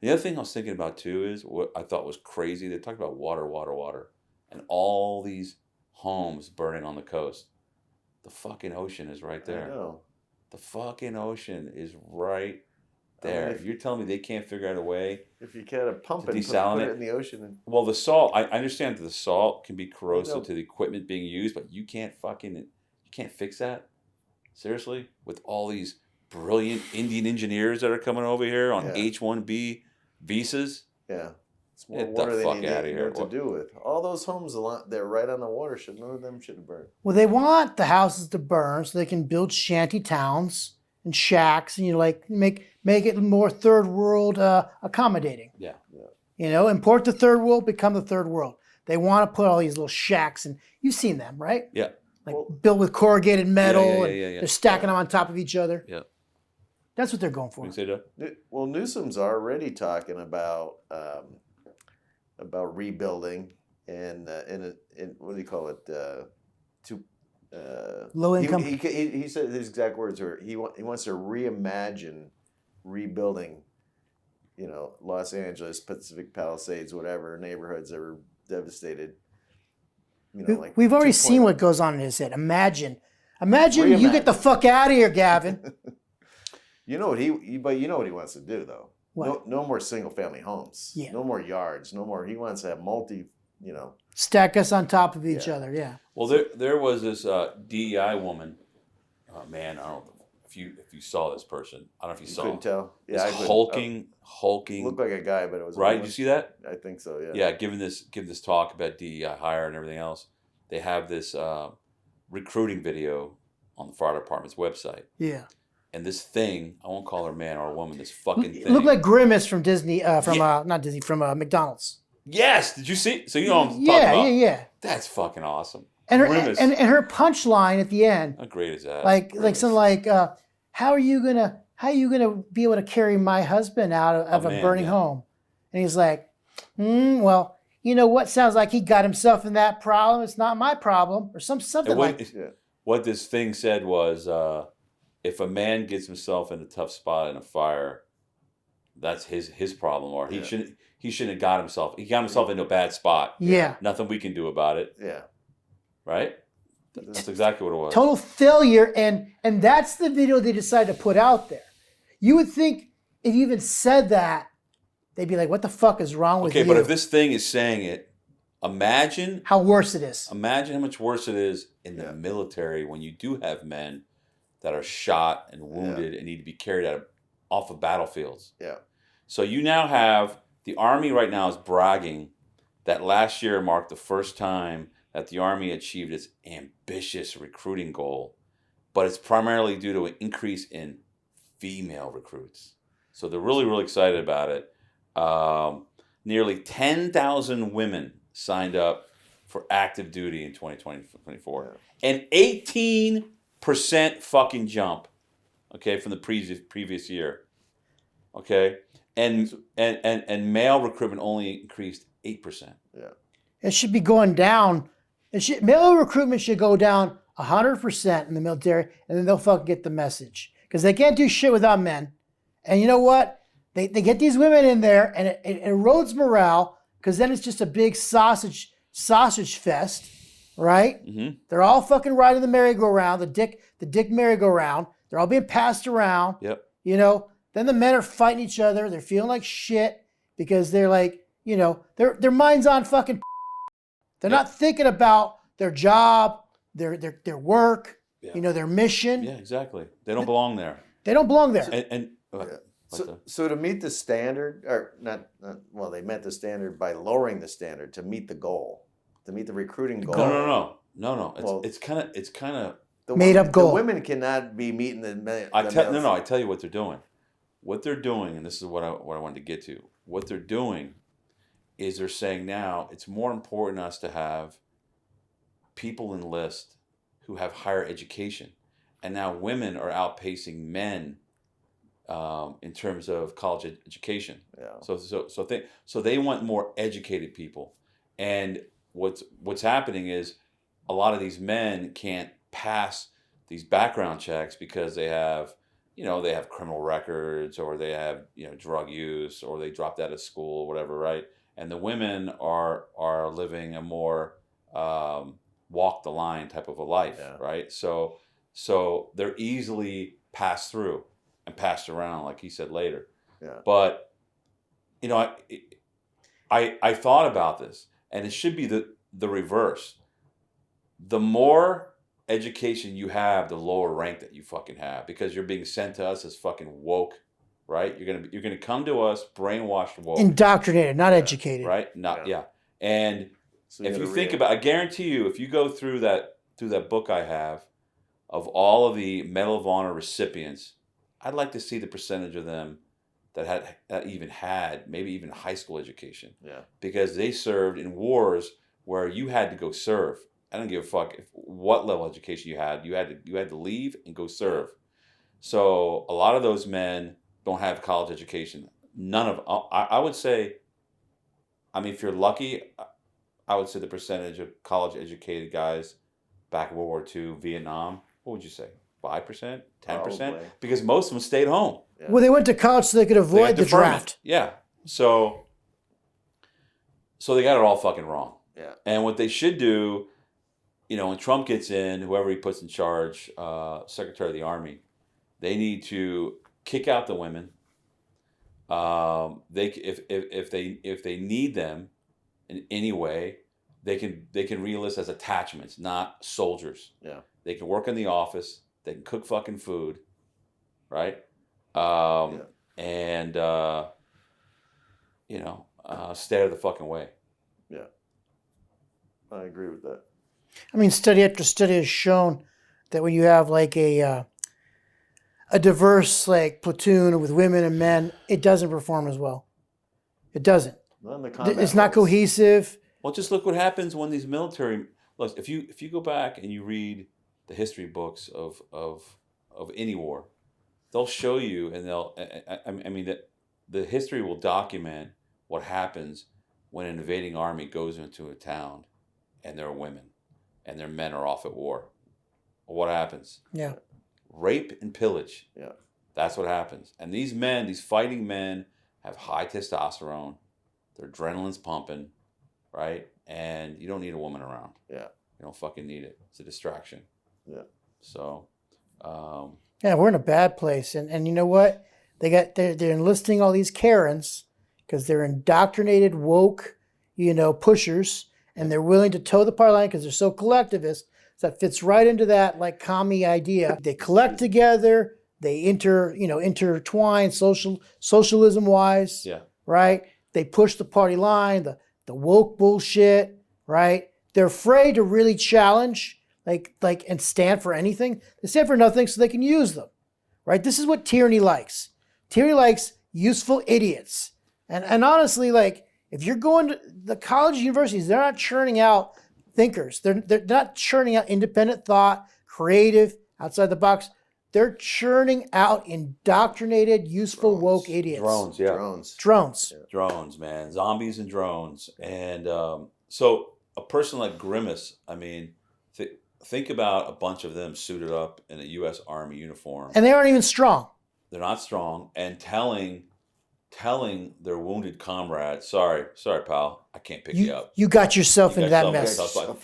Speaker 2: The other thing I was thinking about too is what I thought was crazy. They talked about water, and all these homes burning on the coast. The fucking ocean is right there.
Speaker 3: I know.
Speaker 2: The fucking ocean is right there.
Speaker 3: if-
Speaker 2: You're telling me they can't figure out a way?
Speaker 3: If you had a pump
Speaker 2: To
Speaker 3: and put
Speaker 2: desalinate?
Speaker 3: it in the ocean. And,
Speaker 2: Well, the salt. I understand that the salt can be corrosive
Speaker 3: know.
Speaker 2: to the equipment being used, but you can't fix that. Seriously, with all these brilliant Indian engineers that are coming over here on
Speaker 3: Yeah.
Speaker 2: H-1B visas.
Speaker 3: yeah. It's more
Speaker 2: Get the
Speaker 3: water
Speaker 2: fuck
Speaker 3: than you
Speaker 2: outta
Speaker 3: know
Speaker 2: here.
Speaker 3: what to do with. All those homes, they're right on the water. None of them should have burned.
Speaker 1: Well, they want the houses to burn so they can build shanty towns and shacks, and make it more third world accommodating.
Speaker 2: Yeah.
Speaker 1: Import the third world, become the third world. They want to put all these little shacks, and you've seen them, right?
Speaker 2: Yeah.
Speaker 1: Like
Speaker 3: Well-
Speaker 1: built with corrugated metal,
Speaker 2: Yeah.
Speaker 1: and they're stacking them on top of each other.
Speaker 2: Yeah.
Speaker 1: That's what they're going for.
Speaker 2: You say that?
Speaker 3: Well, Newsom's already talking about rebuilding and in what do you call it?
Speaker 1: Low income.
Speaker 3: He said his exact words were he wants to reimagine rebuilding, Los Angeles, Pacific Palisades, whatever neighborhoods that were devastated. Like
Speaker 1: We've already seen
Speaker 3: 2.0.
Speaker 1: what goes on in his head. Imagine you get the fuck out of here, Gavin.
Speaker 3: You know what he wants to do though.
Speaker 1: What?
Speaker 3: No more single family homes.
Speaker 1: Yeah.
Speaker 3: No more yards. No more. He wants to have multi.
Speaker 1: Stack us on top of each
Speaker 3: Yeah.
Speaker 1: other. Yeah.
Speaker 2: Well, there was this DEI woman. Oh man, I don't know if you saw this person. I don't know if you
Speaker 3: You
Speaker 2: saw
Speaker 3: couldn't tell.
Speaker 2: this
Speaker 3: I couldn't.
Speaker 2: hulking.
Speaker 3: Looked like a guy, but it was a
Speaker 2: Right?
Speaker 3: woman.
Speaker 2: Did you see that?
Speaker 3: I think so. Yeah.
Speaker 2: Yeah, giving this talk about DEI hire and everything else. They have this recruiting video on the fire department's website.
Speaker 1: Yeah.
Speaker 2: And this thing, I won't call her man or woman, this fucking
Speaker 1: It
Speaker 2: thing.
Speaker 1: looked like Grimace from Disney, not Disney, from McDonald's.
Speaker 2: Yes, did you see? So you know what I'm talking
Speaker 1: Yeah,
Speaker 2: about.
Speaker 1: yeah.
Speaker 2: That's fucking awesome.
Speaker 1: And her
Speaker 2: Grimace.
Speaker 1: and her punchline at the end,
Speaker 2: How great is that?
Speaker 1: like
Speaker 2: Grimace.
Speaker 1: something like, how are you gonna be able to carry my husband out of a
Speaker 2: man,
Speaker 1: burning
Speaker 2: yeah.
Speaker 1: home? And he's like, well, you know what? Sounds like he got himself in that problem. It's not my problem, or something
Speaker 2: And
Speaker 1: like.
Speaker 2: what this thing said was, if a man gets himself in a tough spot in a fire, that's his problem, or he shouldn't have got himself. He got himself into a bad spot.
Speaker 1: Yeah.
Speaker 2: Nothing we can do about it.
Speaker 3: Yeah.
Speaker 2: Right? That's exactly what it was.
Speaker 1: Total failure, and that's the video they decided to put out there. You would think if you even said that, they'd be like, "What the fuck is wrong with you?"
Speaker 2: Okay, but if this thing is saying it, imagine
Speaker 1: how worse it is.
Speaker 2: how much worse it is in the military when you do have men that are shot and wounded and need to be carried off of battlefields.
Speaker 3: Yeah.
Speaker 2: So you now have the Army right now is bragging that last year marked the first time that the Army achieved its ambitious recruiting goal, but it's primarily due to an increase in female recruits. So they're really, really excited about it. Nearly 10,000 women signed up for active duty in 2024. Yeah. An 18% fucking jump, okay, from the previous year. Okay? And male recruitment only increased 8%.
Speaker 3: Yeah.
Speaker 1: It should be going down. Male recruitment should go down 100% in the military, and then they'll fucking get the message. Because they can't do shit without men. And you know what? They get these women in there, and it erodes morale, because then it's just a big sausage fest, right?
Speaker 2: Mm-hmm.
Speaker 1: They're all fucking riding the merry-go-round, the dick merry-go-round. They're all being passed around.
Speaker 2: Yep.
Speaker 1: You know, then the men are fighting each other. They're feeling like shit because they're like, you know, their mind's on fucking. They're not thinking about their job, their work, you know, their mission.
Speaker 2: Yeah, exactly. They don't belong there.
Speaker 1: They don't belong there.
Speaker 3: So to meet the standard, or not, well, they met the standard by lowering the standard to meet the goal, to meet the recruiting goal.
Speaker 2: No. It's kind of
Speaker 1: made up goal.
Speaker 3: The women cannot be meeting the.
Speaker 2: I tell you what they're doing. What they're doing, and this is what I wanted to get to. What they're doing is they're saying now it's more important to us to have people enlist who have higher education, and now women are outpacing men in terms of college education.
Speaker 3: Yeah.
Speaker 2: So they want more educated people, and what's happening is a lot of these men can't pass these background checks because they have criminal records, or they have drug use, or they dropped out of school, whatever, right? And the women are living a more walk the line type of a life, right? So they're easily passed through and passed around, like he said later.
Speaker 3: Yeah.
Speaker 2: But I thought about this, and it should be the reverse. The more education you have, the lower rank that you fucking have, because you're being sent to us as fucking woke, right? You're gonna come to us brainwashed woke,
Speaker 1: indoctrinated, not educated,
Speaker 2: right? And so if you think about, I guarantee you, if you go through that book I have of all of the Medal of Honor recipients, I'd like to see the percentage of them that had maybe even high school education.
Speaker 3: Yeah.
Speaker 2: Because they served in wars where you had to go serve. I don't give a fuck what level of education you had. You had to leave and go serve. So a lot of those men don't have college education. None of I would say, I mean, if you're lucky, I would say the percentage of college educated guys back in World War II, Vietnam, what would you say? 5%? 10%? Because most of them stayed home.
Speaker 1: Yeah. Well, they went to college so they could avoid the draft.
Speaker 2: Yeah. So they got it all fucking wrong.
Speaker 3: Yeah.
Speaker 2: And what they should do, when Trump gets in, whoever he puts in charge, Secretary of the Army, they need to kick out the women. If they need them in any way, they can re-enlist as attachments, not soldiers.
Speaker 3: Yeah. They
Speaker 2: can work in the office. They can cook fucking food, right? And stay out of the fucking way.
Speaker 3: Yeah, I agree with that.
Speaker 1: I mean, study after study has shown that when you have like a diverse like platoon with women and men, it doesn't perform as well. It doesn't.
Speaker 3: Not in the combat
Speaker 1: it's not cohesive.
Speaker 2: Well, just look what happens when these military. Look, if you go back and you read the history books of any war, they'll show you, and that the history will document what happens when an invading army goes into a town, and there are women, and their men are off at war. What happens?
Speaker 1: Yeah.
Speaker 2: Rape and pillage.
Speaker 3: Yeah.
Speaker 2: That's what happens. And these men, these fighting men, have high testosterone. Their adrenaline's pumping, right? And you don't need a woman around.
Speaker 3: Yeah.
Speaker 2: You don't fucking need it. It's a distraction.
Speaker 3: Yeah.
Speaker 2: So.
Speaker 1: Yeah, we're in a bad place, and you know what? They're enlisting all these Karens because they're indoctrinated woke, pushers, and they're willing to toe the party line because they're so collectivist. So that fits right into that like commie idea. They collect together. They intertwine socialism wise.
Speaker 2: Yeah.
Speaker 1: Right. They push the party line. The the woke bullshit, right? They're afraid to really challenge, and stand for anything. They stand for nothing so they can use them, right? This is what tyranny likes. Tyranny likes useful idiots. And honestly, if you're going to the college universities, they're not churning out thinkers. They're not churning out independent thought, creative, outside the box. They're churning out indoctrinated, useful, woke idiots.
Speaker 2: Drones, yeah.
Speaker 1: Drones.
Speaker 2: Yeah. Drones, man. Zombies and drones. And so a person like Grimace, I mean, think about a bunch of them suited up in a U.S. Army uniform.
Speaker 1: And they aren't even strong.
Speaker 2: They're not strong. And telling their wounded comrade, sorry, pal, I can't pick you up.
Speaker 1: You got yourself into that mess.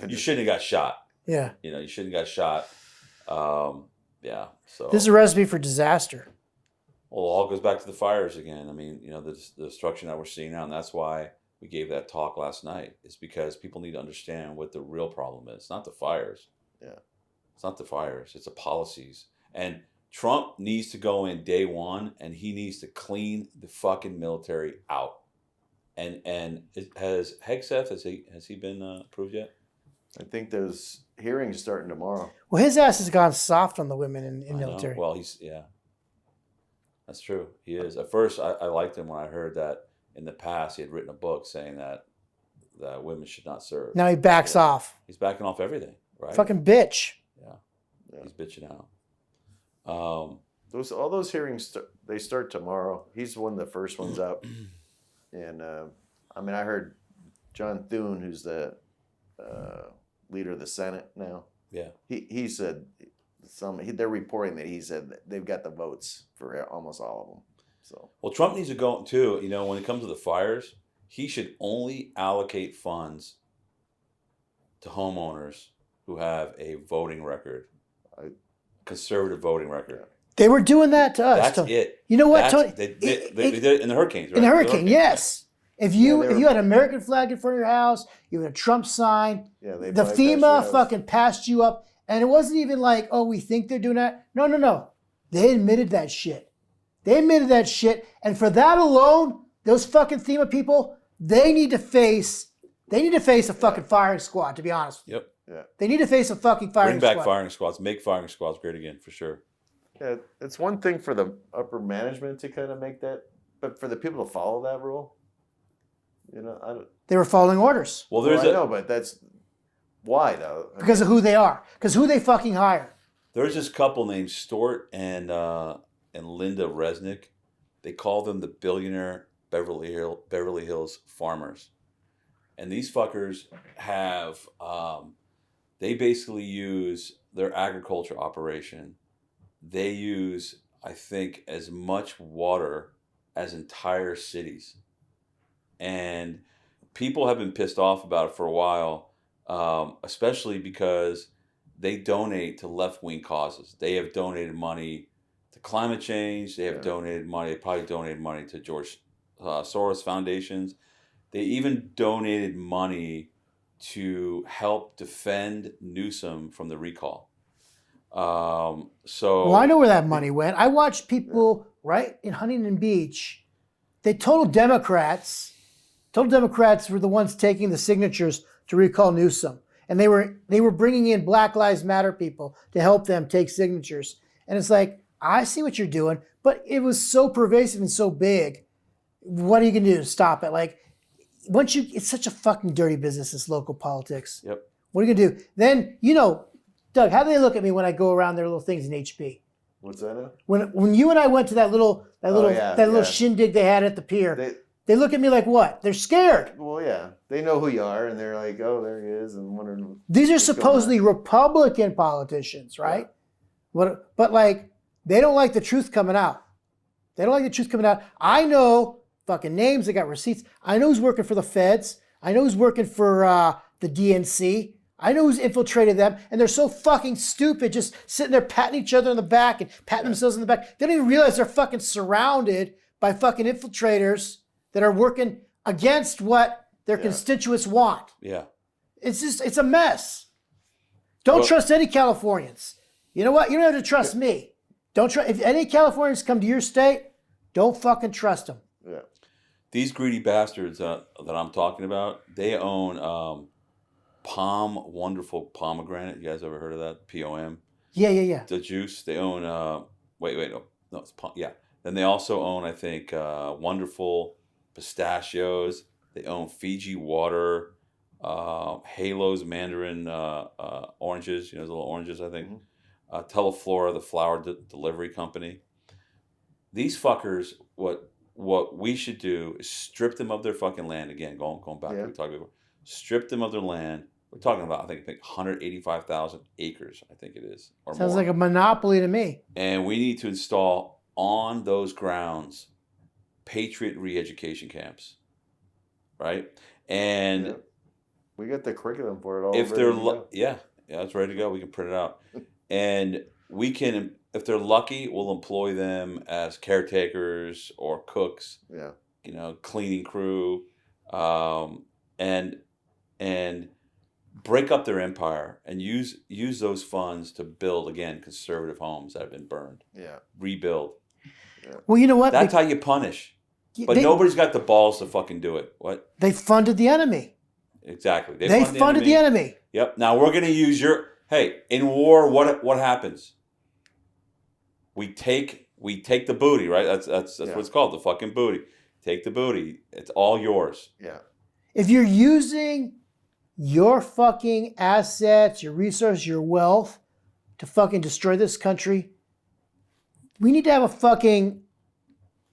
Speaker 2: You shouldn't have got shot.
Speaker 1: Yeah.
Speaker 2: You shouldn't have got shot. Yeah. So
Speaker 1: this is a recipe for disaster.
Speaker 2: Well, it all goes back to the fires again. I mean, the destruction that we're seeing now, and that's why we gave that talk last night, is because people need to understand what the real problem is. It's not the fires.
Speaker 3: Yeah. It's
Speaker 2: not the fires. It's the policies. And Trump needs to go in day one, and he needs to clean the fucking military out. And has Hegseth, has he been approved yet?
Speaker 3: I think those hearings starting tomorrow.
Speaker 1: Well, his ass has gone soft on the women in military.
Speaker 2: Well, that's true. He is. At first, I liked him when I heard that in the past he had written a book saying that women should not serve.
Speaker 1: Now he backs off.
Speaker 2: He's backing off everything, right?
Speaker 1: Fucking bitch.
Speaker 2: Yeah. He's bitching out.
Speaker 3: All those hearings they start tomorrow. He's one of the first ones up, and I heard John Thune, who's the leader of the Senate now. Yeah, he said they're reporting that he said that they've got the votes for almost all of them. So
Speaker 2: well, Trump needs to go too. When it comes to the fires, he should only allocate funds to homeowners who have a voting record. Conservative voting record.
Speaker 1: They were doing that to us.
Speaker 2: That's it.
Speaker 1: You know what, Tony?
Speaker 2: They did it in the hurricanes, right?
Speaker 1: In the hurricane, yes. If you had an American flag in front of your house, you had a Trump sign, the FEMA fucking passed you up, and it wasn't even like, oh, we think they're doing that. No. They admitted that shit. And for that alone, those fucking FEMA people, they need to face a fucking firing squad, to be honest.
Speaker 2: Yep.
Speaker 3: Yeah.
Speaker 1: They need to face a fucking firing squad.
Speaker 2: Bring back firing squads. Make firing squads great again, for sure.
Speaker 3: Yeah, it's one thing for the upper management to kind of make that, but for the people to follow that rule,
Speaker 1: they were following orders.
Speaker 3: Well, I know, but that's why though.
Speaker 1: Because of who they are. Because who they fucking hire.
Speaker 2: There's this couple named Stuart and Linda Resnick. They call them the billionaire Beverly Hills farmers, and these fuckers have. They basically use their agriculture operation. They use, I think, as much water as entire cities. And people have been pissed off about it for a while, especially because they donate to left-wing causes. They have donated money to climate change. They have donated money. They probably donated money to George Soros foundations. They even donated money to help defend Newsom from the recall.
Speaker 1: Well, I know where that money went. I watched people right in Huntington Beach. Total Democrats were the ones taking the signatures to recall Newsom, and they were bringing in Black Lives Matter people to help them take signatures. And it's like, I see what you're doing, but it was so pervasive and so big. What are you gonna do to stop it? It's such a fucking dirty business, this local politics.
Speaker 2: Yep.
Speaker 1: What are you gonna do? Then, Doug, how do they look at me when I go around their little things in HP?
Speaker 3: What's that now?
Speaker 1: When you and I went to that little shindig they had at the pier, they look at me like what? They're scared.
Speaker 3: Well, yeah. They know who you are, and they're like, oh, there he is, and wondering.
Speaker 1: These are supposedly Republican politicians, right? Yeah. But they don't like the truth coming out. I know fucking names. They got receipts. I know who's working for the feds. I know who's working for the DNC. I know who's infiltrated them. And they're so fucking stupid, just sitting there patting each other on the back and patting themselves on the back. They don't even realize they're fucking surrounded by fucking infiltrators that are working against what their constituents want.
Speaker 2: Yeah.
Speaker 1: It's a mess. Don't trust any Californians. You know what? You don't have to trust me. Don't trust. If any Californians come to your state, don't fucking trust them.
Speaker 3: Yeah.
Speaker 2: These greedy bastards that I'm talking about, they own wonderful pomegranate. You guys ever heard of that? POM.
Speaker 1: Yeah.
Speaker 2: The juice. They own. No, it's yeah. Then they also own, I think, wonderful pistachios. They own Fiji water, Halo's mandarin oranges. You know, those little oranges. I think. Teleflora, the flour delivery company. These fuckers, what we should do is strip them of their fucking land again. Going back to what we talked about, strip them of their land. We're talking about, I think 185,000 acres. I think it is, or
Speaker 1: Sounds
Speaker 2: more.
Speaker 1: like a monopoly to me.
Speaker 2: And we need to install on those grounds patriot re-education camps, right? And
Speaker 3: we got the curriculum for it all.
Speaker 2: If they're it's ready to go. We can print it out, and we can. If they're lucky, we'll employ them as caretakers or cooks.
Speaker 3: Yeah.
Speaker 2: You know, cleaning crew, and break up their empire and use those funds to build again conservative homes that have been burned.
Speaker 3: Yeah.
Speaker 2: Rebuild.
Speaker 3: Yeah.
Speaker 1: Well, you know what?
Speaker 2: That's how you punish. But nobody's got the balls to fucking do it. What?
Speaker 1: They funded the enemy.
Speaker 2: Exactly.
Speaker 1: They funded the enemy.
Speaker 2: Yep. Now we're going to use in war, what happens? We take the booty, right? That's what it's called, the fucking booty. Take the booty. It's all yours.
Speaker 3: Yeah.
Speaker 1: If you're using your fucking assets, your resources, your wealth to fucking destroy this country, we need to have a fucking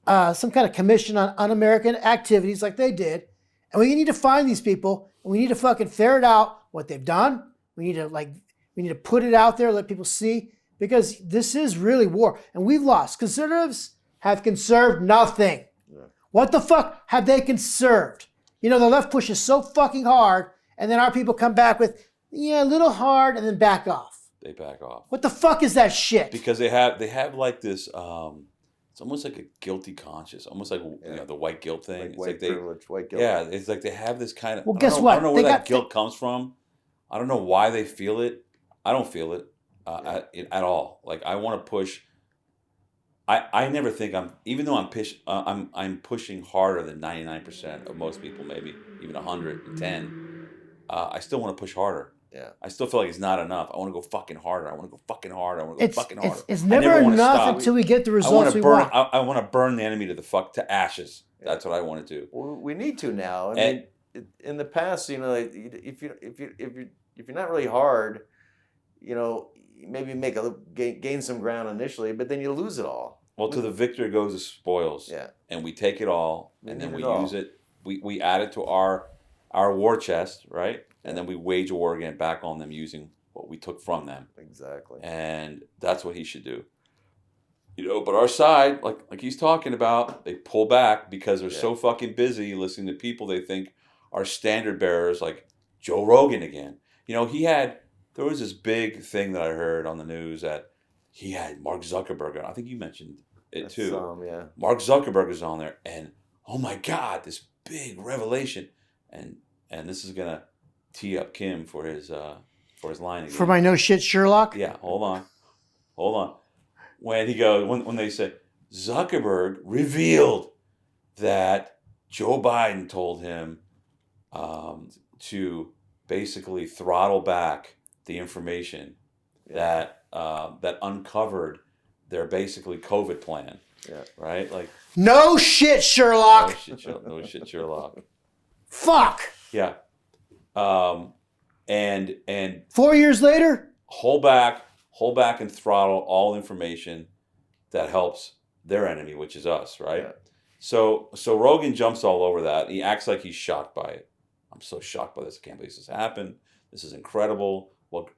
Speaker 1: some kind of commission on un-American activities like they did. And we need to find these people and we need to fucking ferret out what they've done. We need to put it out there, let people see, because this is really war. And we've lost. Conservatives have conserved nothing. Yeah. What the fuck have they conserved? You know, the left pushes so fucking hard, and then our people come back with, a little hard, and then back off.
Speaker 2: They back off.
Speaker 1: What the fuck is that shit?
Speaker 2: Because they have like this, it's almost like a guilty conscience, almost like the white guilt thing. It's
Speaker 3: white privilege, white guilt.
Speaker 2: Yeah, it's like they have this kind of.
Speaker 1: Well, guess what?
Speaker 2: I don't know where that guilt comes from. I don't know why they feel it. I don't feel it at all. Like I want to push. I never think even though I'm pushing harder than 99% of most people, maybe even 110. I still want to push harder.
Speaker 3: Yeah.
Speaker 2: I still feel like it's not enough. I want to go fucking harder. I want to go fucking harder. I want to go fucking harder.
Speaker 1: It's never enough until we get the results we want.
Speaker 2: I want to burn the enemy to ashes. Yeah. That's what I want to do.
Speaker 3: Well, we need to now. I mean, in the past, if you're not really hard, maybe gain some ground initially, but then you lose it all.
Speaker 2: Well, to the victor goes the spoils.
Speaker 3: Yeah.
Speaker 2: And we take it all, and then we use it. We add it to our war chest, right? And then we wage a war again back on them using what we took from them.
Speaker 3: Exactly.
Speaker 2: And that's what he should do. But our side, like he's talking about, they pull back because they're so fucking busy listening to people they think are standard bearers, like Joe Rogan again. There was this big thing that I heard on the news that he had Mark Zuckerberg on. I think you mentioned it too. Mark Zuckerberg is on there, and oh my God, this big revelation, and this is gonna tee up Kim for his line again.
Speaker 1: For my no shit Sherlock.
Speaker 2: Yeah, hold on. When they said Zuckerberg revealed that Joe Biden told him to basically throttle back the information that uncovered their basically COVID plan. Yeah. Right? Like
Speaker 1: no shit, Sherlock.
Speaker 2: No shit, Sherlock.
Speaker 1: Fuck.
Speaker 2: Yeah. And
Speaker 1: 4 years later,
Speaker 2: hold back and throttle all information that helps their enemy, which is us, right? Yeah. So Rogan jumps all over that. He acts like he's shocked by it. I'm so shocked by this. I can't believe this happened. This is incredible. Well,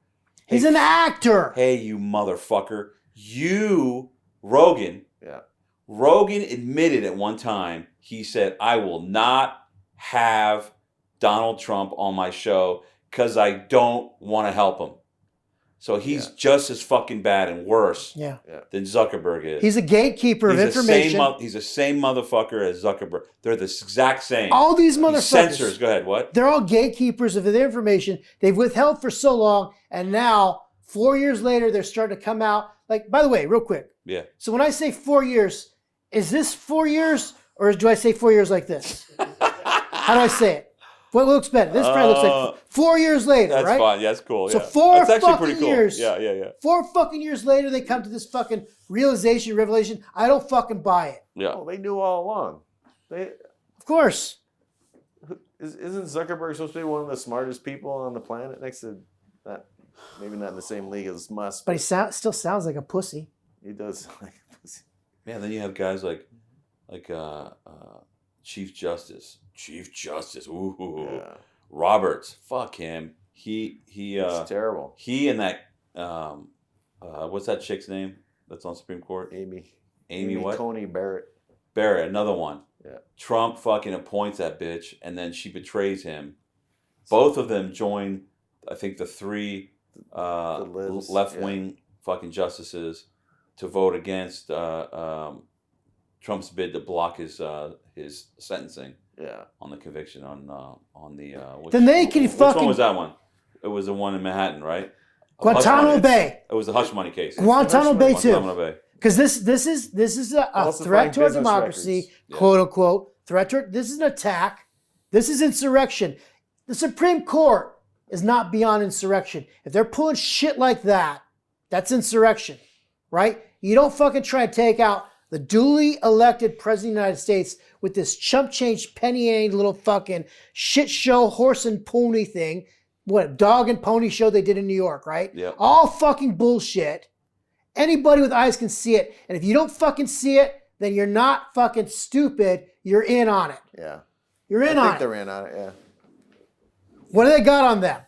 Speaker 1: he's an actor.
Speaker 2: Hey, you motherfucker. Rogan.
Speaker 3: Yeah.
Speaker 2: Rogan admitted at one time, he said, I will not have Donald Trump on my show because I don't want to help him. So he's just as fucking bad and worse than Zuckerberg is.
Speaker 1: He's a gatekeeper of information.
Speaker 2: He's the same motherfucker as Zuckerberg. They're the exact same.
Speaker 1: All these motherfuckers.
Speaker 2: Censors. Go ahead. What?
Speaker 1: They're all gatekeepers of the information they've withheld for so long, and now 4 years later they're starting to come out. Like, by the way, real quick.
Speaker 2: Yeah.
Speaker 1: So when I say 4 years, is this 4 years Or do I say 4 years like this? How do I say it? What looks better? This probably looks like 4 years later,
Speaker 2: that's
Speaker 1: right?
Speaker 2: fine. Yeah, that's cool.
Speaker 1: So
Speaker 2: yeah.
Speaker 1: four
Speaker 2: that's actually
Speaker 1: fucking
Speaker 2: pretty cool.
Speaker 1: years.
Speaker 2: Yeah.
Speaker 1: 4 fucking years later, they come to this fucking revelation. I don't fucking buy it.
Speaker 2: Yeah.
Speaker 3: Well, they knew all along.
Speaker 1: Of course.
Speaker 3: Isn't Zuckerberg supposed to be one of the smartest people on the planet? Next to that, maybe not in the same league as Musk,
Speaker 1: But he still sounds like a pussy.
Speaker 3: he does sound like a pussy.
Speaker 2: Man, then you have guys like Chief Justice. Ooh.
Speaker 3: Yeah.
Speaker 2: Roberts. Fuck him.
Speaker 3: It's terrible.
Speaker 2: He and that what's that chick's name that's on Supreme Court?
Speaker 3: Amy
Speaker 2: what?
Speaker 3: Coney Barrett.
Speaker 2: Barrett, another one.
Speaker 3: Yeah.
Speaker 2: Trump fucking appoints that bitch, and then she betrays him. Both of them join, I think, the 3 left-wing fucking justices to vote against Trump's bid to block his sentencing.
Speaker 3: Yeah.
Speaker 2: On the conviction on the.
Speaker 1: Then they can
Speaker 2: which
Speaker 1: fucking.
Speaker 2: one was that one? It was the one in Manhattan, right?
Speaker 1: Guantanamo Bay.
Speaker 2: It was the hush money case.
Speaker 1: Guantanamo Bay
Speaker 2: Guantanamo
Speaker 1: too.
Speaker 2: Bay.
Speaker 1: Because this is a threat to our democracy, quote unquote. This is an attack. This is insurrection. The Supreme Court is not beyond insurrection. If they're pulling shit like that, that's insurrection, right? You don't fucking try to take out the duly elected president of the United States with this chump change, penny-ained little fucking shit show, horse and pony thing. What, dog and pony show they did in New York, right?
Speaker 2: Yeah.
Speaker 1: All fucking bullshit. Anybody with eyes can see it. And if you don't fucking see it, then you're not fucking stupid. You're in on it.
Speaker 3: Yeah.
Speaker 1: You're in
Speaker 3: I
Speaker 1: on
Speaker 3: think
Speaker 1: it.
Speaker 3: they're in on it, yeah.
Speaker 1: What do they got on them?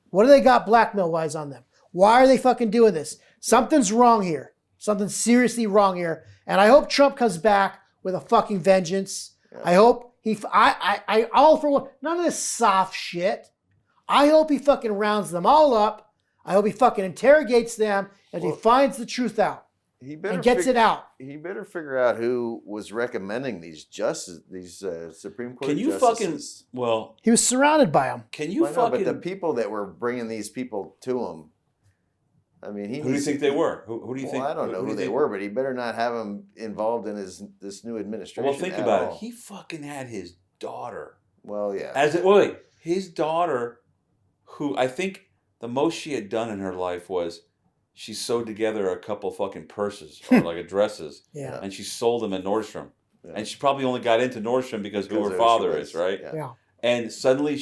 Speaker 1: What do they got blackmail-wise on them? Why are they fucking doing this? Something's wrong here. Something's seriously wrong here. And I hope Trump comes back with a fucking vengeance. Yeah. I hope I all for one, none of this soft shit. I hope he fucking rounds them all up. I hope he fucking interrogates them and he finds the truth out and gets it out.
Speaker 3: He better figure out who was recommending these Supreme Court
Speaker 2: Can you
Speaker 3: justices.
Speaker 2: fucking,
Speaker 1: he was surrounded by them.
Speaker 2: Can you fucking...
Speaker 3: But the people that were bringing these people to him, I mean,
Speaker 2: who do you think they were? Who do you think?
Speaker 3: I don't know who they were, but he better not have them involved in this new administration.
Speaker 2: Well, think about it. He fucking had his daughter.
Speaker 3: Well, yeah.
Speaker 2: His daughter, who I think the most she had done in her life was she sewed together a couple fucking purses or like dresses,
Speaker 1: yeah,
Speaker 2: and she sold them at Nordstrom,
Speaker 3: yeah.
Speaker 2: and she probably only got into Nordstrom because who her father is, right?
Speaker 1: Yeah.
Speaker 2: And suddenly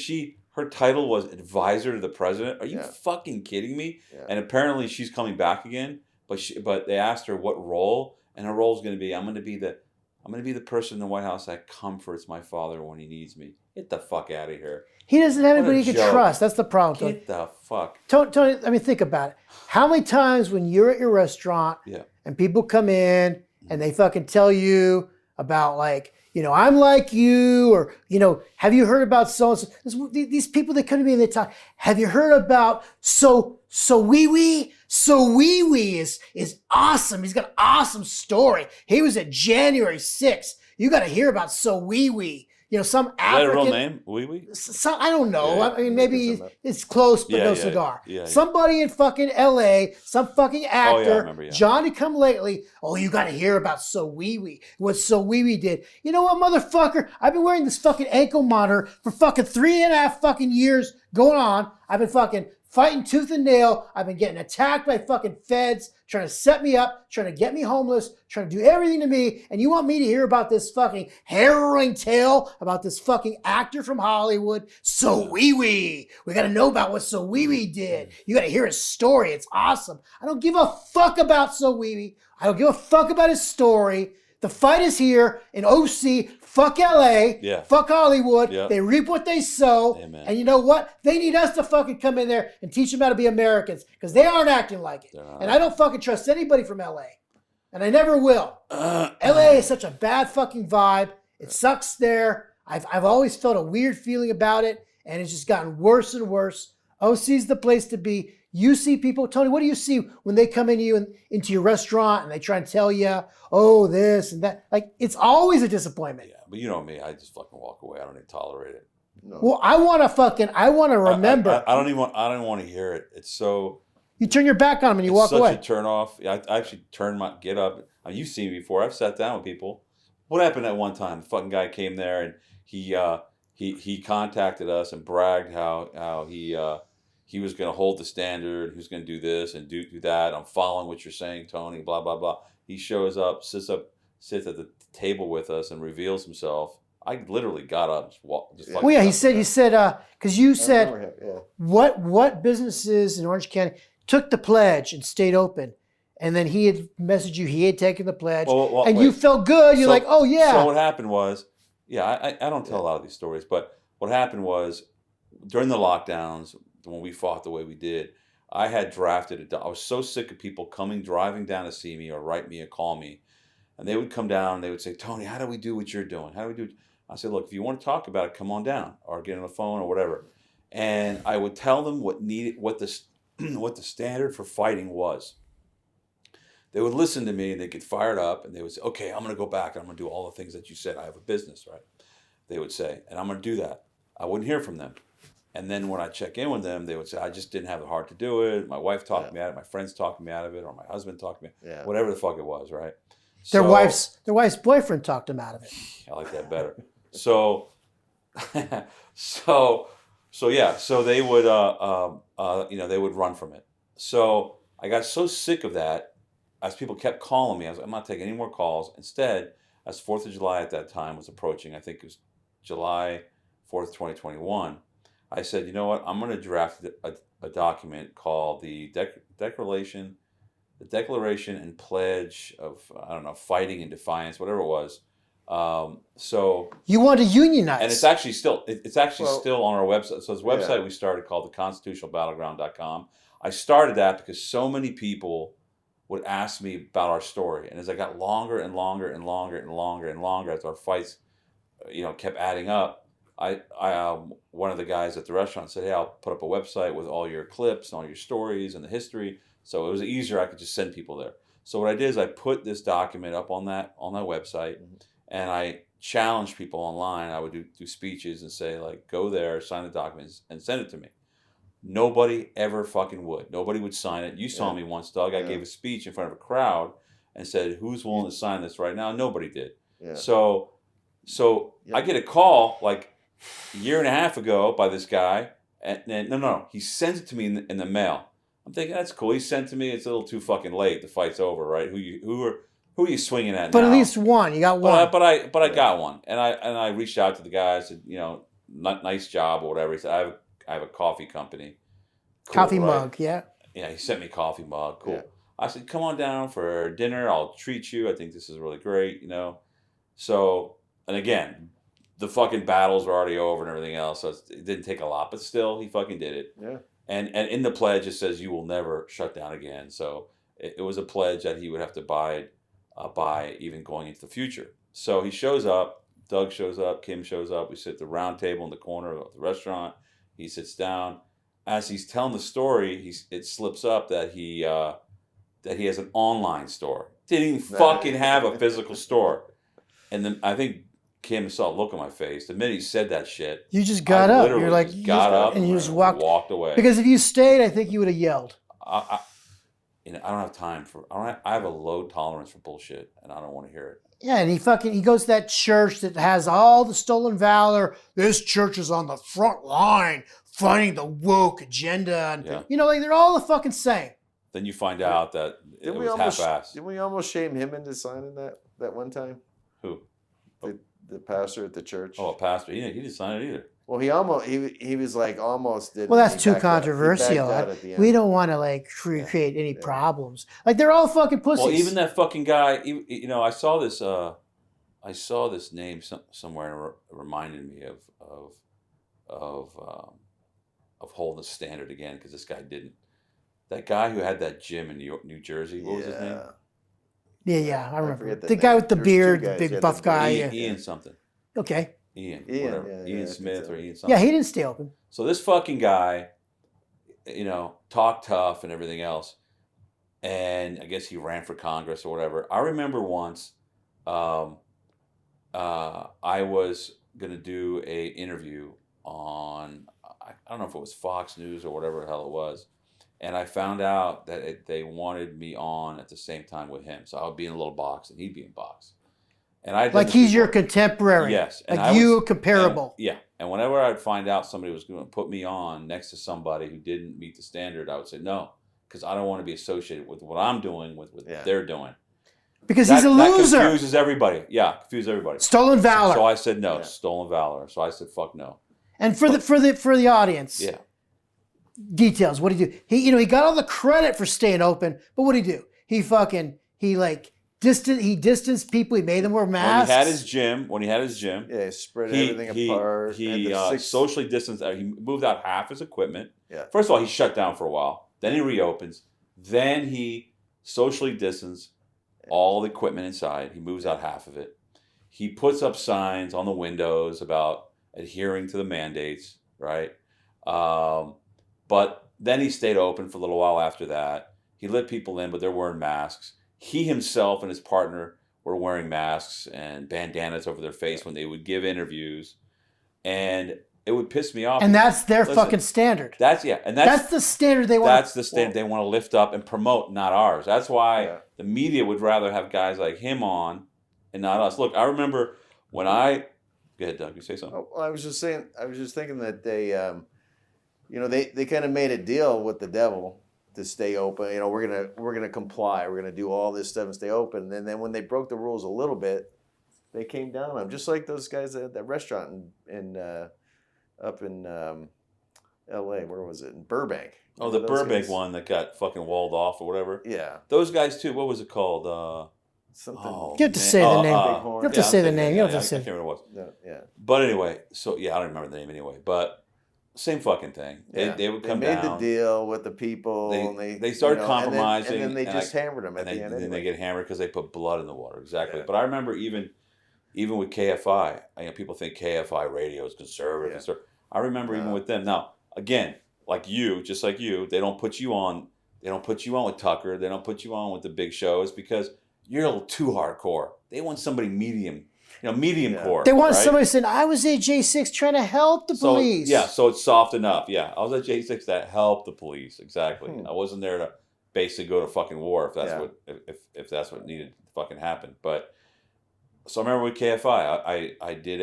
Speaker 2: her title was advisor to the president. Are you fucking kidding me?
Speaker 3: Yeah.
Speaker 2: And apparently she's coming back again. But they asked her what role, and her role is going to be, I'm going to be the person in the White House that comforts my father when he needs me. Get the fuck out of here.
Speaker 1: He doesn't have anybody he can trust. That's the problem.
Speaker 2: Get the fuck.
Speaker 1: Tony, I mean, think about it. How many times when you're at your restaurant and people come in and they fucking tell you about like, I'm like you, or, have you heard about so-and-so? These people, they come to me and they talk, have you heard about so wee wee? So wee wee is awesome. He's got an awesome story. He was at January 6th. You got to hear about so wee wee. Some African.
Speaker 2: Is that a real name? Wee wee?
Speaker 1: I don't know. Yeah, I mean, maybe it's close, but no cigar.
Speaker 2: Yeah.
Speaker 1: Somebody in fucking L.A., some fucking actor,
Speaker 2: I remember,
Speaker 1: Johnny come lately. Oh, you got to hear about So Wee Wee. What So Wee Wee did. You know what, motherfucker? I've been wearing this fucking ankle monitor for fucking 3.5 fucking years going on. I've been fucking fighting tooth and nail. I've been getting attacked by fucking feds, trying to set me up, trying to get me homeless, trying to do everything to me. And you want me to hear about this fucking harrowing tale about this fucking actor from Hollywood, So Wee Wee. We got to know about what So Wee Wee did. You got to hear his story. It's awesome. I don't give a fuck about So Wee Wee. I don't give a fuck about his story. The fight is here in OC. Fuck LA. Fuck Hollywood. They reap what they sow.
Speaker 2: Amen.
Speaker 1: And you know what? They need us to fucking come in there and teach them how to be Americans because they aren't acting like it. And I don't fucking trust anybody from LA. And I never will. LA is such a bad fucking vibe. It sucks there. I've always felt a weird feeling about it. And it's just gotten worse and worse. OC's the place to be. You see people, Tony, what do you see when they come into your restaurant and they try and tell you, oh, this and that? Like, it's always a disappointment.
Speaker 2: Yeah, but you know me, I just fucking walk away. I don't even tolerate it.
Speaker 3: No.
Speaker 1: Well, I want to remember.
Speaker 2: I don't want to hear it. It's so.
Speaker 1: You turn your back on them and you walk away.
Speaker 2: It's such a turn off. I actually get up. You've seen me before. I've sat down with people What happened at one time? The fucking guy came there and he contacted us and bragged how he was going to hold the standard. He was going to do this and do that. I'm following what you're saying, Tony. Blah blah blah. He shows up, sits at the table with us, and reveals himself. I literally got up, just
Speaker 1: Well, yeah, he said because you said what businesses in Orange County took the pledge and stayed open. And then he had messaged you. He had taken the pledge, and wait. You felt good. You're like, oh yeah.
Speaker 2: So what happened was, I don't tell a lot of these stories, but what happened was during the lockdowns when we fought the way we did, I had drafted I was so sick of people driving down to see me or write me or call me, and they would come down and they would say, Tony, how do we do what you're doing? How do we do? I said, look, if you want to talk about it, come on down or get on the phone or whatever, and I would tell them what the standard for fighting was. They would listen to me and they'd get fired up and they would say, okay, I'm going to go back and I'm going to do all the things that you said. I have a business, right? They would say, and I'm going to do that. I wouldn't hear from them. And then when I check in with them, they would say, I just didn't have the heart to do it. My wife talked me out of it. My friends talked me out of it. Or my husband talked me out of it. Whatever the fuck it was, right?
Speaker 1: Their wife's boyfriend talked them out of it.
Speaker 2: I like that better. So they would, they would run from it. So I got so sick of that. As people kept calling me, I was like, I'm not taking any more calls. Instead, as 4th of July at that time was approaching, I think it was July 4th, 2021, I said, you know what? I'm going to draft a document called the Declaration and Pledge of, Fighting and Defiance, whatever it was. So
Speaker 1: you want to unionize,
Speaker 2: and it's actually still still on our website. So this website we started called theconstitutionalbattleground.com. I started that because so many people would ask me about our story. And as I got longer and longer and longer and longer and longer, as our fights, kept adding up, I one of the guys at the restaurant said, hey, I'll put up a website with all your clips and all your stories and the history. So it was easier. I could just send people there. So what I did is I put this document up on that website, and I challenged people online. I would do speeches and say, like, go there, sign the documents, and send it to me. Nobody ever fucking would. Nobody would sign it. You saw me once, Doug. I gave a speech in front of a crowd and said, who's willing to sign this right now? Nobody did. Yeah. So I get a call like a year and a half ago by this guy. And no. He sends it to me in the mail. I'm thinking, that's cool. He sent it to me. It's a little too fucking late. The fight's over, right? Who are you swinging at now?
Speaker 1: But at least one. You got one.
Speaker 2: But I got one. And I reached out to the guy. I said, nice job or whatever. He said, I have a coffee company. Cool,
Speaker 1: coffee mug, yeah.
Speaker 2: Yeah, he sent me a coffee mug. Cool.
Speaker 3: Yeah.
Speaker 2: I said, come on down for dinner. I'll treat you. I think this is really great, So, and again, the fucking battles were already over and everything else, so it didn't take a lot. But still, he fucking did it.
Speaker 3: Yeah.
Speaker 2: And in the pledge, it says you will never shut down again. So it was a pledge that he would have to abide by even going into the future. So he shows up. Doug shows up. Kim shows up. We sit at the round table in the corner of the restaurant. He sits down. As he's telling the story, it slips up that he has an online store. Didn't even fucking have a physical store. And then I think Kim saw a look on my face. The minute he said that shit,
Speaker 1: you just got up. You're like,
Speaker 2: got up
Speaker 1: and you just walked
Speaker 2: away.
Speaker 1: Because if you stayed, I think you would have yelled.
Speaker 2: I don't have time I have a low tolerance for bullshit, and I don't want to hear it.
Speaker 1: Yeah, and he goes to that church that has all the stolen valor. This church is on the front line fighting the woke agenda. And, they're all the fucking same.
Speaker 2: Then you find out that it was half-assed.
Speaker 3: Didn't we almost shame him into signing that one time?
Speaker 2: Who?
Speaker 3: The pastor at the church.
Speaker 2: Oh, a pastor. He didn't sign it either.
Speaker 3: Well, he was like almost did.
Speaker 1: Well, that's too controversial. We don't want to create any problems. Like they're all fucking pussies.
Speaker 2: Well, even that fucking guy. I saw this. I saw this name somewhere, and it reminded me of holding the standard again, because this guy didn't. That guy who had that gym in New Jersey. What was his name?
Speaker 1: Yeah, I remember. The guy with the beard, the big buff guy.
Speaker 2: Ian something.
Speaker 1: Okay.
Speaker 2: Ian whatever. Ian Smith or Ian something.
Speaker 1: Yeah, he didn't stay open.
Speaker 2: So this fucking guy, talked tough and everything else. And I guess he ran for Congress or whatever. I remember once I was going to do a interview on, I don't know if it was Fox News or whatever the hell it was. And I found out that they wanted me on at the same time with him. So I would be in a little box and he'd be in a box. And I
Speaker 1: like he's your contemporary.
Speaker 2: Yes. And
Speaker 1: like you comparable.
Speaker 2: And whenever I'd find out somebody was going to put me on next to somebody who didn't meet the standard, I would say no, because I don't want to be associated with what I'm doing with what they're doing.
Speaker 1: Because he's a loser.
Speaker 2: That confuses everybody. Yeah, confuses everybody.
Speaker 1: Stolen valor.
Speaker 2: So I said no, stolen valor. So I said fuck no.
Speaker 1: And for the audience, details. What did he do? He got all the credit for staying open, but what did he do? He distanced people. He made them wear masks.
Speaker 2: When he had his gym,
Speaker 3: he spread everything apart.
Speaker 2: He socially distanced. He moved out half his equipment.
Speaker 3: Yeah.
Speaker 2: First of all, he shut down for a while. Then he reopens. Then he socially distanced all the equipment inside. He moves out half of it. He puts up signs on the windows about adhering to the mandates, right? But then he stayed open for a little while after that. He let people in, but they're wearing masks. He himself and his partner were wearing masks and bandanas over their face when they would give interviews. And it would piss me off.
Speaker 1: And that's their fucking standard.
Speaker 2: That's
Speaker 1: the standard they want.
Speaker 2: That's the standard they want to lift up and promote, not ours. That's why the media would rather have guys like him on and not us. Look, I remember when go ahead, Doug, you say something.
Speaker 3: Oh, I was just thinking that they, they kind of made a deal with the devil to stay open. We're gonna comply. We're gonna do all this stuff and stay open. And then when they broke the rules a little bit, they came down on them, just like those guys at that restaurant up in L.A. Where was it? In Burbank.
Speaker 2: Oh, the Burbank one that got fucking walled off or whatever.
Speaker 3: Yeah.
Speaker 2: Those guys too. What was it called?
Speaker 3: Something.
Speaker 1: You have to say the name. You have to say the name. You have to say.
Speaker 2: I can't remember what it was.
Speaker 3: Yeah.
Speaker 2: But anyway, I don't remember the name anyway. But same fucking thing. They would come down.
Speaker 3: They made the deal with the people.
Speaker 2: They started compromising.
Speaker 3: And then they just hammered them at the end.
Speaker 2: And then they get hammered because they put blood in the water. Exactly. Yeah. But I remember even with KFI, people think KFI radio is conservative. Yeah. I remember even with them. Now, again, just like you, they don't put you on. They don't put you on with Tucker. They don't put you on with the big shows because you're a little too hardcore. They want somebody medium core.
Speaker 1: They want somebody saying, I was at J6 trying to help the police.
Speaker 2: So it's soft enough. Yeah, I was at J6 that helped the police. Exactly. I wasn't there to basically go to fucking war if that's what needed to fucking happen. But so I remember with KFI, I did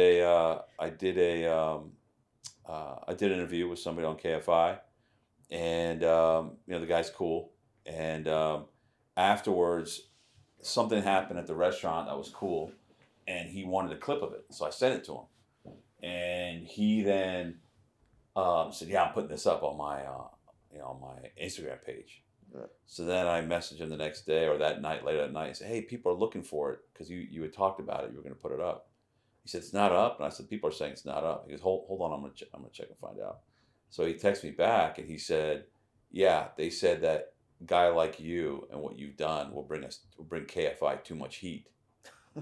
Speaker 2: an interview with somebody on KFI, and the guy's cool. And afterwards, something happened at the restaurant that was cool. And he wanted a clip of it, so I sent it to him, and he then said, "Yeah, I'm putting this up on my, on my Instagram page." Right. So then I messaged him the next day or that night, later that night, and said, "Hey, people are looking for it because you had talked about it. You were going to put it up." He said, "It's not up," and I said, "People are saying it's not up." He goes, "Hold on, I'm gonna check and find out." So he texted me back, and he said, "Yeah, they said that a guy like you and what you've done will bring KFI too much heat."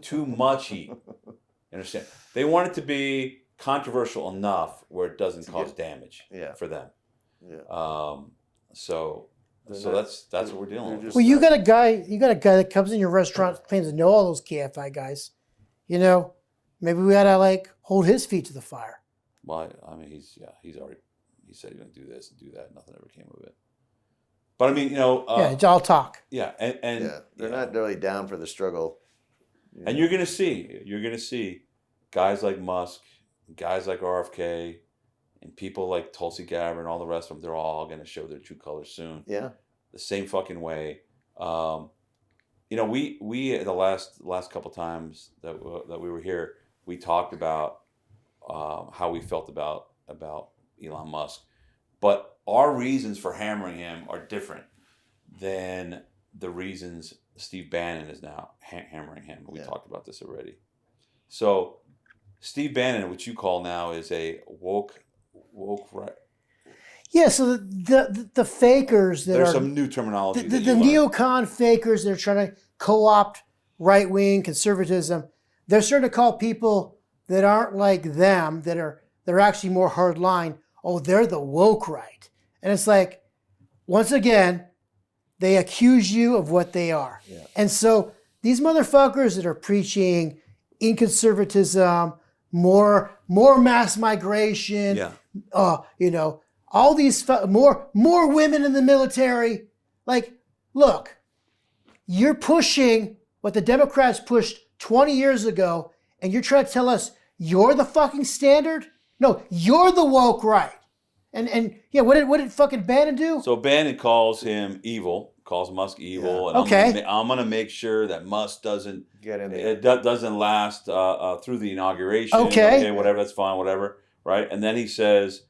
Speaker 2: Too much heat. You understand? They want it to be controversial enough where it doesn't cause damage for them. Yeah. So that's what we're dealing with.
Speaker 1: Well, you got a guy that comes in your restaurant, claims to know all those KFI guys. Maybe we gotta hold his feet to the fire.
Speaker 2: Well, he said he's gonna do this and do that. Nothing ever came of it. But
Speaker 1: it's all talk.
Speaker 2: Yeah, and
Speaker 3: they're not really down for the struggle.
Speaker 2: Yeah. And you're gonna see guys like Musk, guys like RFK, and people like Tulsi Gabbard and all the rest of them. They're all gonna show their true colors soon.
Speaker 3: Yeah,
Speaker 2: the same fucking way. We the last couple times that we were here, we talked about how we felt about Elon Musk, but our reasons for hammering him are different than the reasons Steve Bannon is now hammering him. We talked about this already. So Steve Bannon, which you call now, is a woke right.
Speaker 1: Yeah, so the fakers
Speaker 2: there's some new terminology.
Speaker 1: The neocon fakers that are trying to co-opt right-wing conservatism, they're starting to call people that aren't like them, that are actually more hardline, they're the woke right. And it's like, once again, they accuse you of what they are. Yeah. And so these motherfuckers that are preaching inconservatism, more mass migration, all these more women in the military. Look, you're pushing what the Democrats pushed 20 years ago, and you're trying to tell us you're the fucking standard? No, you're the woke right. And yeah, what did fucking Bannon do?
Speaker 2: So Bannon calls him evil, calls Musk evil, and I'm gonna make sure that Musk doesn't
Speaker 3: get in there.
Speaker 2: It doesn't last through the inauguration.
Speaker 1: Okay,
Speaker 2: whatever, that's fine, whatever, right? And then he says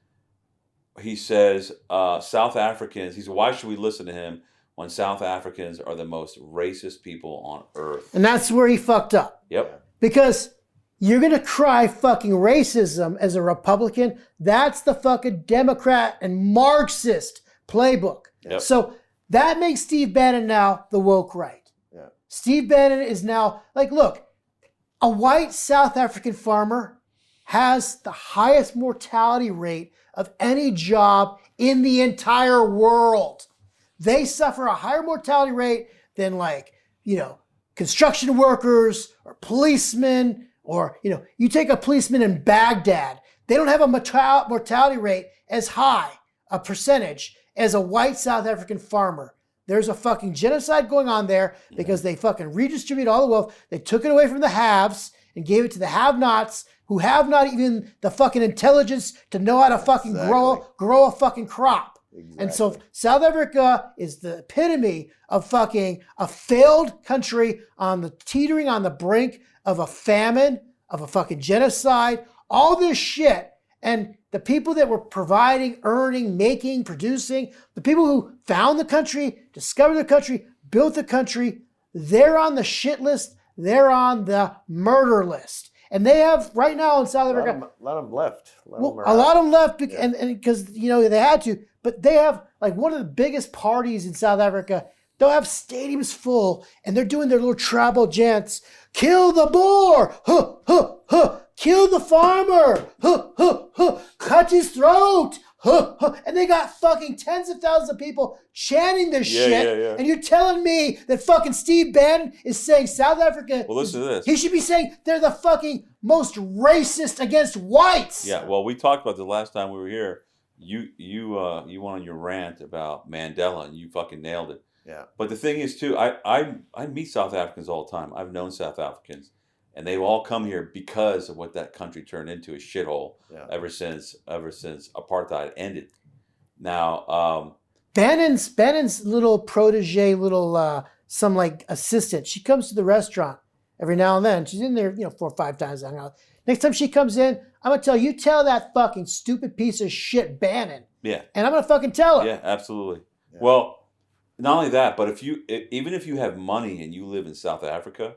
Speaker 2: South Africans. He said, why should we listen to him when South Africans are the most racist people on earth?
Speaker 1: And that's where he fucked up.
Speaker 2: Yep.
Speaker 1: Because you're going to cry fucking racism as a Republican. That's the fucking Democrat and Marxist playbook.
Speaker 2: Yep.
Speaker 1: So that makes Steve Bannon now the woke right.
Speaker 3: Yeah.
Speaker 1: Steve Bannon is now, like, look, a white South African farmer has the highest mortality rate of any job in the entire world. They suffer a higher mortality rate than, like, construction workers or policemen, or, you take a policeman in Baghdad, they don't have a mortality rate as high a percentage as a white South African farmer. There's a fucking genocide going on there because they fucking redistribute all the wealth. They took it away from the haves and gave it to the have-nots who have not even the fucking intelligence to know how to fucking grow a fucking crop. Exactly. And so South Africa is the epitome of fucking a failed country teetering on the brink of a famine, of a fucking genocide, all this shit. And the people that were providing, earning, making, producing, the people who found the country, discovered the country, built the country, they're on the shit list. They're on the murder list. And they have, right now in South Africa,
Speaker 3: a lot of them left.
Speaker 1: A lot of them left and because, they had to. But they have, like, one of the biggest parties in South Africa. They'll have stadiums full, and they're doing their little tribal chants. Kill the Boer! Huh, huh, huh. Kill the farmer! Huh, huh, huh. Cut his throat! Huh, huh. And they got fucking tens of thousands of people chanting this shit. Yeah. And you're telling me that fucking Steve Bannon is saying South Africa...
Speaker 2: Well, listen to this.
Speaker 1: He should be saying they're the fucking most racist against whites.
Speaker 2: Yeah, well, we talked about the last time we were here. You went on your rant about Mandela, and you fucking nailed it.
Speaker 3: Yeah.
Speaker 2: But the thing is, too, I meet South Africans all the time. I've known South Africans, and they've all come here because of what that country turned into, a shithole.
Speaker 3: Yeah.
Speaker 2: Ever since apartheid ended. Now,
Speaker 1: Bannon's little protege, some like assistant. She comes to the restaurant every now and then. She's in there, 4 or 5 times. I hang out. Next time she comes in, I'm gonna tell that fucking stupid piece of shit Bannon.
Speaker 2: Yeah.
Speaker 1: And I'm gonna fucking tell her.
Speaker 2: Yeah, absolutely. Yeah. Well, not only that, but even if you have money and you live in South Africa,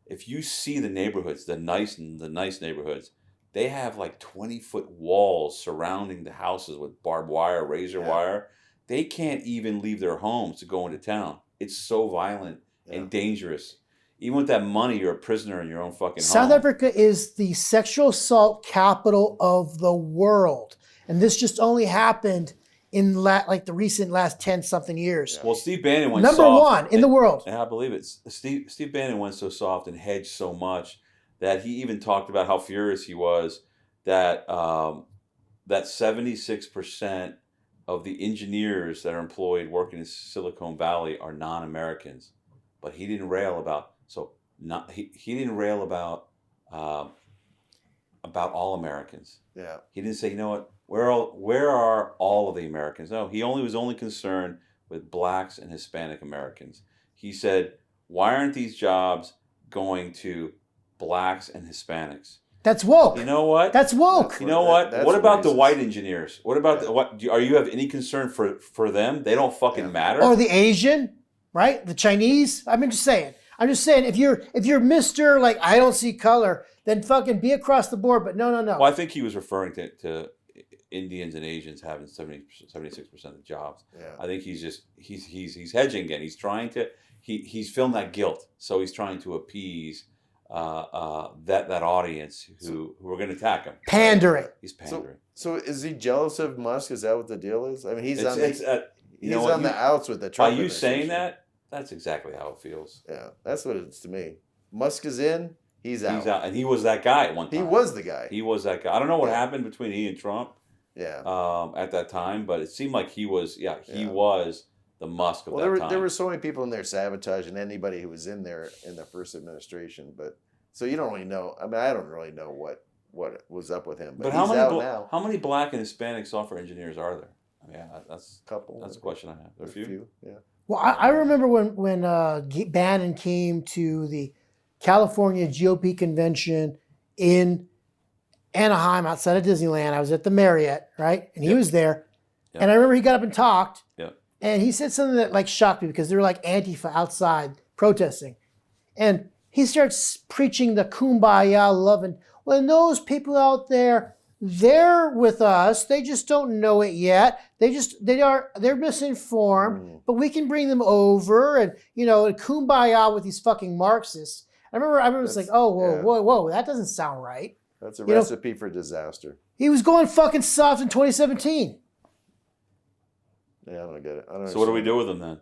Speaker 2: if you see the neighborhoods, the nice neighborhoods, they have like 20-foot walls surrounding the houses with barbed wire, razor wire. They can't even leave their homes to go into town. It's so violent and dangerous. Even with that money, you're a prisoner in your own fucking home.
Speaker 1: South Africa is the sexual assault capital of the world. And this just only happened in the recent last 10-something years.
Speaker 2: Well, Steve Bannon went
Speaker 1: Number
Speaker 2: soft.
Speaker 1: 1 in the world.
Speaker 2: And I believe it. Steve Bannon went so soft and hedged so much that he even talked about how furious he was that 76% of the engineers that are employed working in Silicon Valley are non-Americans. But he didn't rail about he didn't rail about all Americans.
Speaker 3: Yeah.
Speaker 2: He didn't say, what, where are all of the Americans? No, he was only concerned with blacks and Hispanic Americans. He said, why aren't these jobs going to blacks and Hispanics?
Speaker 1: That's woke.
Speaker 2: You know what?
Speaker 1: That's woke.
Speaker 2: You know what? What about
Speaker 3: racist.
Speaker 2: The white engineers? What about are you have any concern for them? They don't fucking matter.
Speaker 1: Or the Asian, right? The Chinese. I'm just saying, if you're Mr. like, I don't see color, then fucking be across the board. But no.
Speaker 2: Well, I think he was referring to Indians and Asians having 76% of the jobs.
Speaker 3: Yeah.
Speaker 2: I think he's hedging again. He's trying to he's feeling that guilt, so he's trying to appease that audience who are going to attack him.
Speaker 1: Pandering.
Speaker 2: He's pandering.
Speaker 3: So is he jealous of Musk? Is that what the deal is? I mean, he's on the outs with the Trump.
Speaker 2: By you saying that, that's exactly how it feels.
Speaker 3: Yeah, that's what it's to me. Musk is in, he's out.
Speaker 2: He's out, and he was that guy at one time.
Speaker 3: He was the guy.
Speaker 2: He was that guy. I don't know what happened between he and Trump.
Speaker 3: Yeah.
Speaker 2: At that time, but it seemed like he was. Yeah, he was the Musk of
Speaker 3: Well,
Speaker 2: that time.
Speaker 3: there were so many people in there sabotaging anybody who was in there in the first administration. But so you don't really know. I mean, I don't really know what was up with him. But
Speaker 2: how
Speaker 3: he's
Speaker 2: many
Speaker 3: out now.
Speaker 2: how many black and Hispanic software engineers are there? I mean, that's
Speaker 3: A couple.
Speaker 2: That's a question I have. There are a few.
Speaker 3: Yeah.
Speaker 1: Well, I remember when Bannon came to the California GOP convention in Anaheim outside of Disneyland. I was at the Marriott, right? And he was there.
Speaker 2: Yep.
Speaker 1: And I remember he got up and talked.
Speaker 2: Yep.
Speaker 1: And he said something that like shocked me because they were like Antifa outside protesting. And he starts preaching the kumbaya love. And when those people out there, they're with us. They just don't know it yet. They're misinformed, but we can bring them over and, and kumbaya with these fucking Marxists. I remember it's like, oh, whoa, that doesn't sound right.
Speaker 3: That's a recipe for disaster.
Speaker 1: He was going fucking soft in 2017.
Speaker 3: Yeah, I don't get it.
Speaker 2: So what do we do with him then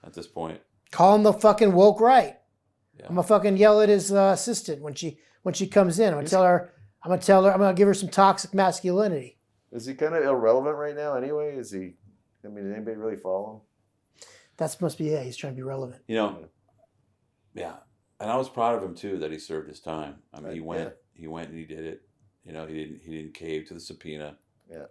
Speaker 2: at this point?
Speaker 1: Call him the fucking woke right.
Speaker 2: Yeah.
Speaker 1: I'm gonna fucking yell at his assistant when she comes in. I'm gonna give her some toxic masculinity.
Speaker 3: Is he kind of irrelevant right now anyway? Did anybody really follow him?
Speaker 1: That must be it. He's trying to be relevant.
Speaker 2: Yeah. And I was proud of him too that he served his time. I mean, he went and he did it. He didn't cave to the subpoena.
Speaker 3: Yeah.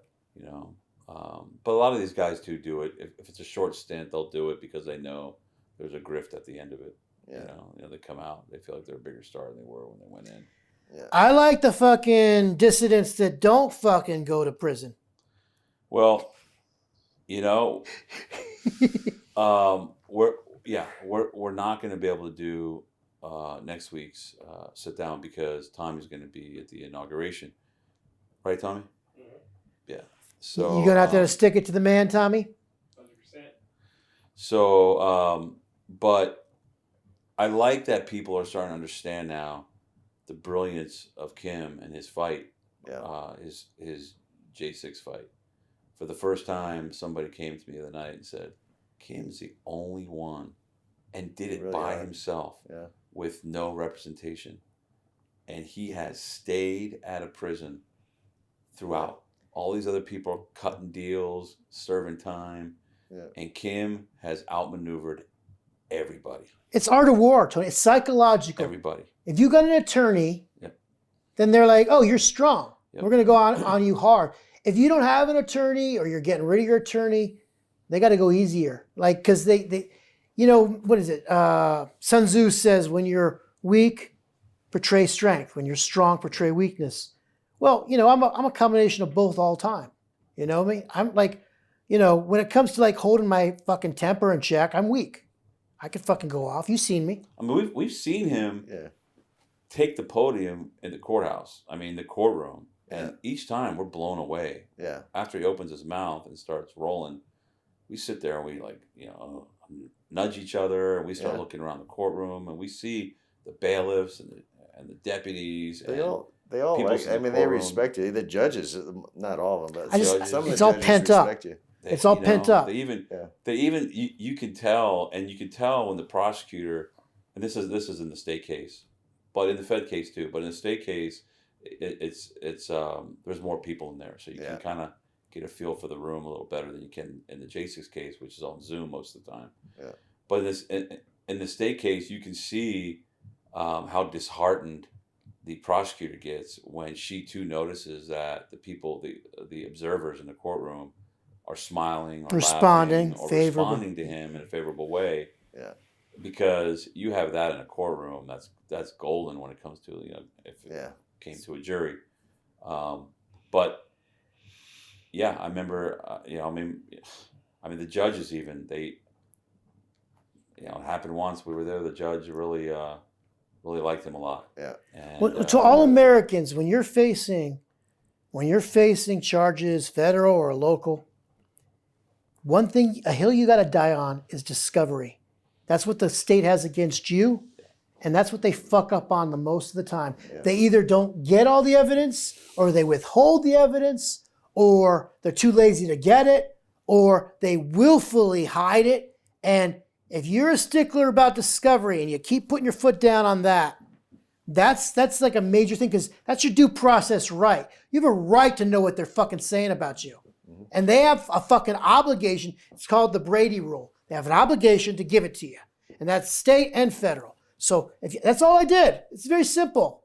Speaker 2: But a lot of these guys too do it. If it's a short stint, they'll do it because they know there's a grift at the end of it. Yeah. They come out, they feel like they're a bigger star than they were when they went in.
Speaker 3: Yeah.
Speaker 1: I like the fucking dissidents that don't fucking go to prison.
Speaker 2: Well, we're not going to be able to do next week's sit down because Tommy's going to be at the inauguration, right, Tommy? Mm-hmm. Yeah. So
Speaker 1: you going out there to stick it to the man, Tommy?
Speaker 4: 100%.
Speaker 2: So, but I like that people are starting to understand now the brilliance of Kim and his fight, his J6 fight. For the first time, somebody came to me the other night and said, Kim's the only one and did it really by himself with no representation. And he has stayed out of prison throughout. All these other people are cutting deals, serving time. Yeah. And Kim has outmaneuvered everybody.
Speaker 1: It's art of war, Tony. It's psychological.
Speaker 2: Everybody.
Speaker 1: If you got an attorney, then they're like, oh, you're strong. Yep. We're going to go on you hard. If you don't have an attorney or you're getting rid of your attorney, they got to go easier. Like, because they what is it? Sun Tzu says, when you're weak, portray strength. When you're strong, portray weakness. Well, I'm a combination of both all the time. You know what I mean? I'm like, when it comes to like holding my fucking temper in check, I'm weak. I could fucking go off. You've seen me.
Speaker 2: I mean, we've seen him take the podium in the courthouse. I mean, the courtroom. And each time we're blown away. Yeah. After he opens his mouth and starts rolling, we sit there and we nudge each other and we start looking around the courtroom and we see the bailiffs and the deputies.
Speaker 3: They all like. I mean, they respect you. The judges, not all of them, but some of the
Speaker 1: it's all pent up. It's all pent up.
Speaker 2: They even you can tell, and you can tell when the prosecutor, and this is in the state case, but in the Fed case too. But in the state case, it's there's more people in there, so you can kind of get a feel for the room a little better than you can in the J6 case, which is on Zoom most of the time. Yeah. But in the state case, you can see how disheartened the prosecutor gets when she too notices that the people, the observers in the courtroom, are smiling or
Speaker 1: responding
Speaker 2: to him in a favorable way. Yeah. Because you have that in a courtroom, that's golden when it comes to if it came to a jury. But yeah, I remember I mean the judges even it happened once. We were there. The judge really liked him a lot. Yeah. And,
Speaker 1: to all Americans, when you're facing charges, federal or local, one thing, a hill you got to die on is discovery. That's what the state has against you, and that's what they fuck up on the most of the time. Yeah. They either don't get all the evidence, or they withhold the evidence, or they're too lazy to get it, or they willfully hide it. And if you're a stickler about discovery and you keep putting your foot down on that, that's like a major thing, because that's your due process right. You have a right to know what they're fucking saying about you. And they have a fucking obligation. It's called the Brady Rule. They have an obligation to give it to you. And that's state and federal. So that's all I did. It's very simple.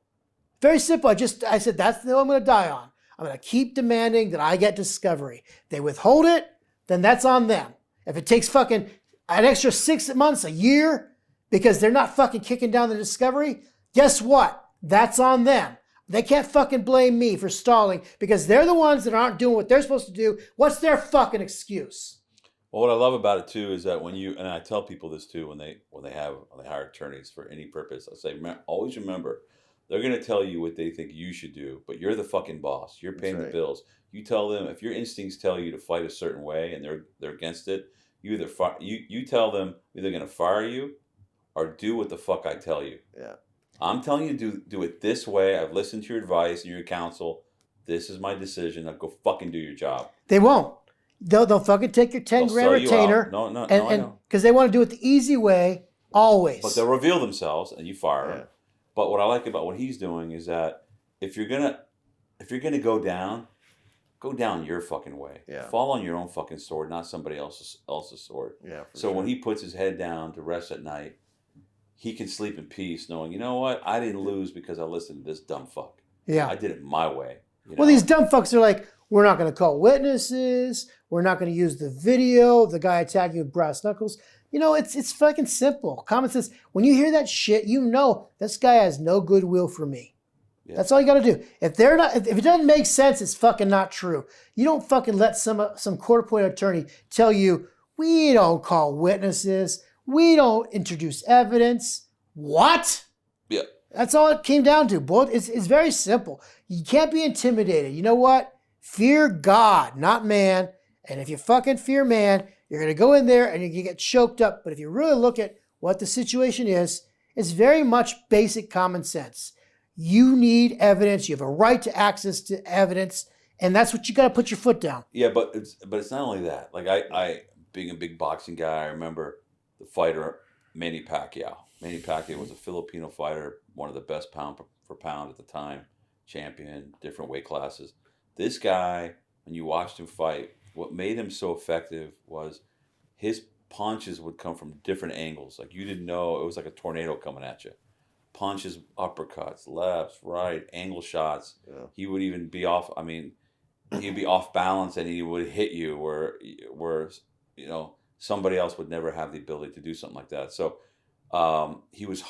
Speaker 1: Very simple. I said, that's the hill I'm going to die on. I'm going to keep demanding that I get discovery. If they withhold it, then that's on them. If it takes fucking an extra 6 months, a year, because they're not fucking kicking down the discovery, guess what? That's on them. They can't fucking blame me for stalling because they're the ones that aren't doing what they're supposed to do. What's their fucking excuse?
Speaker 2: Well, what I love about it too is that when you, and I tell people this too when they hire attorneys for any purpose, I say always remember they're going to tell you what they think you should do, but you're the fucking boss. You're paying the bills. You tell them if your instincts tell you to fight a certain way and they're against it. You either you tell them either going to fire you or do what the fuck I tell you.
Speaker 3: Yeah.
Speaker 2: I'm telling you to do it this way. I've listened to your advice and your counsel. This is my decision. Now go fucking do your job.
Speaker 1: They won't. They'll fucking take your 10 grand retainer.
Speaker 2: No.
Speaker 1: Because they want to do it the easy way, always.
Speaker 2: But they'll reveal themselves and you fire them. But what I like about what he's doing is that if you're gonna go down your fucking way.
Speaker 3: Yeah.
Speaker 2: Fall on your own fucking sword, not somebody else's sword.
Speaker 3: Yeah.
Speaker 2: So when he puts his head down to rest at night, he can sleep in peace knowing, you know what? I didn't lose because I listened to this dumb fuck.
Speaker 1: Yeah.
Speaker 2: I did it my way.
Speaker 1: Well, these dumb fucks are like, we're not going to call witnesses. We're not going to use the video of the guy attacking you with brass knuckles. You know, it's fucking simple. Common sense. When you hear that shit, you know this guy has no goodwill for me. Yeah. That's all you got to do. If it doesn't make sense, it's fucking not true. You don't fucking let some court-appointed attorney tell you, we don't call witnesses. We don't introduce evidence. What?
Speaker 2: Yeah.
Speaker 1: That's all it came down to. It's very simple. You can't be intimidated. You know what? Fear God, not man. And if you fucking fear man, you're going to go in there and you get choked up. But if you really look at what the situation is, it's very much basic common sense. You need evidence. You have a right to access to evidence. And that's what you got to put your foot down.
Speaker 2: Yeah, but it's not only that. Like I being a big boxing guy, I remember the fighter Manny Pacquiao. Manny Pacquiao was a Filipino fighter, one of the best pound for pound at the time, champion, different weight classes. This guy, when you watched him fight, what made him so effective was his punches would come from different angles. Like you didn't know, it was like a tornado coming at you. Punches, uppercuts, lefts, right, angle shots. Yeah. He would even be off, he'd be off balance and he would hit you where somebody else would never have the ability to do something like that. So he was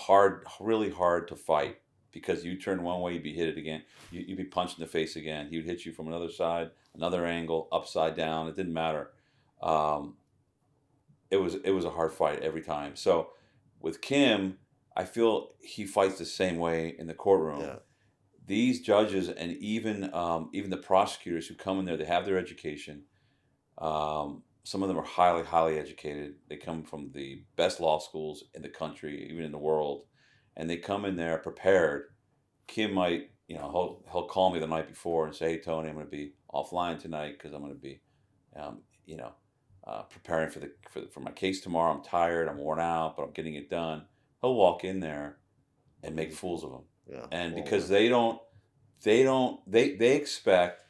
Speaker 2: really hard to fight because you turn one way, you'd be hit it again. You'd be punched in the face again. He would hit you from another side, another angle, upside down. It didn't matter. It was a hard fight every time. So with Kim, I feel he fights the same way in the courtroom. Yeah. These judges and even the prosecutors who come in there, they have their education. Some of them are highly, highly educated. They come from the best law schools in the country, even in the world, and they come in there prepared. Kim might, he'll call me the night before and say, "Hey, Tony, I'm going to be offline tonight because I'm going to be, preparing for my case tomorrow. I'm tired, I'm worn out, but I'm getting it done." He'll walk in there and make fools of them. Yeah. And because they expect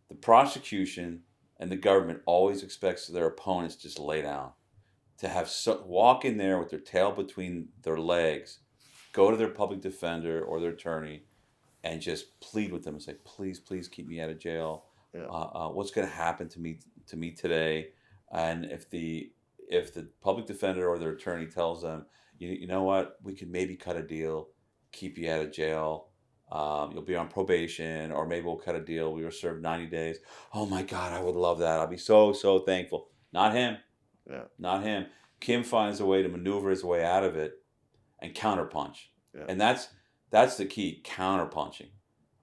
Speaker 2: the prosecution. And the government always expects their opponents just lay down. To have walk in there with their tail between their legs, go to their public defender or their attorney, and just plead with them and say, "Please, please keep me out of jail. Yeah. What's going to happen to me today?" And if the public defender or their attorney tells them, you know what, we could maybe cut a deal, keep you out of jail. You'll be on probation, or maybe we'll cut a deal. We were served 90 days. Oh my God, I would love that. I'll be so, so thankful. Not him. Yeah. Not him. Kim finds a way to maneuver his way out of it and counterpunch. Yeah. And that's the key, counterpunching.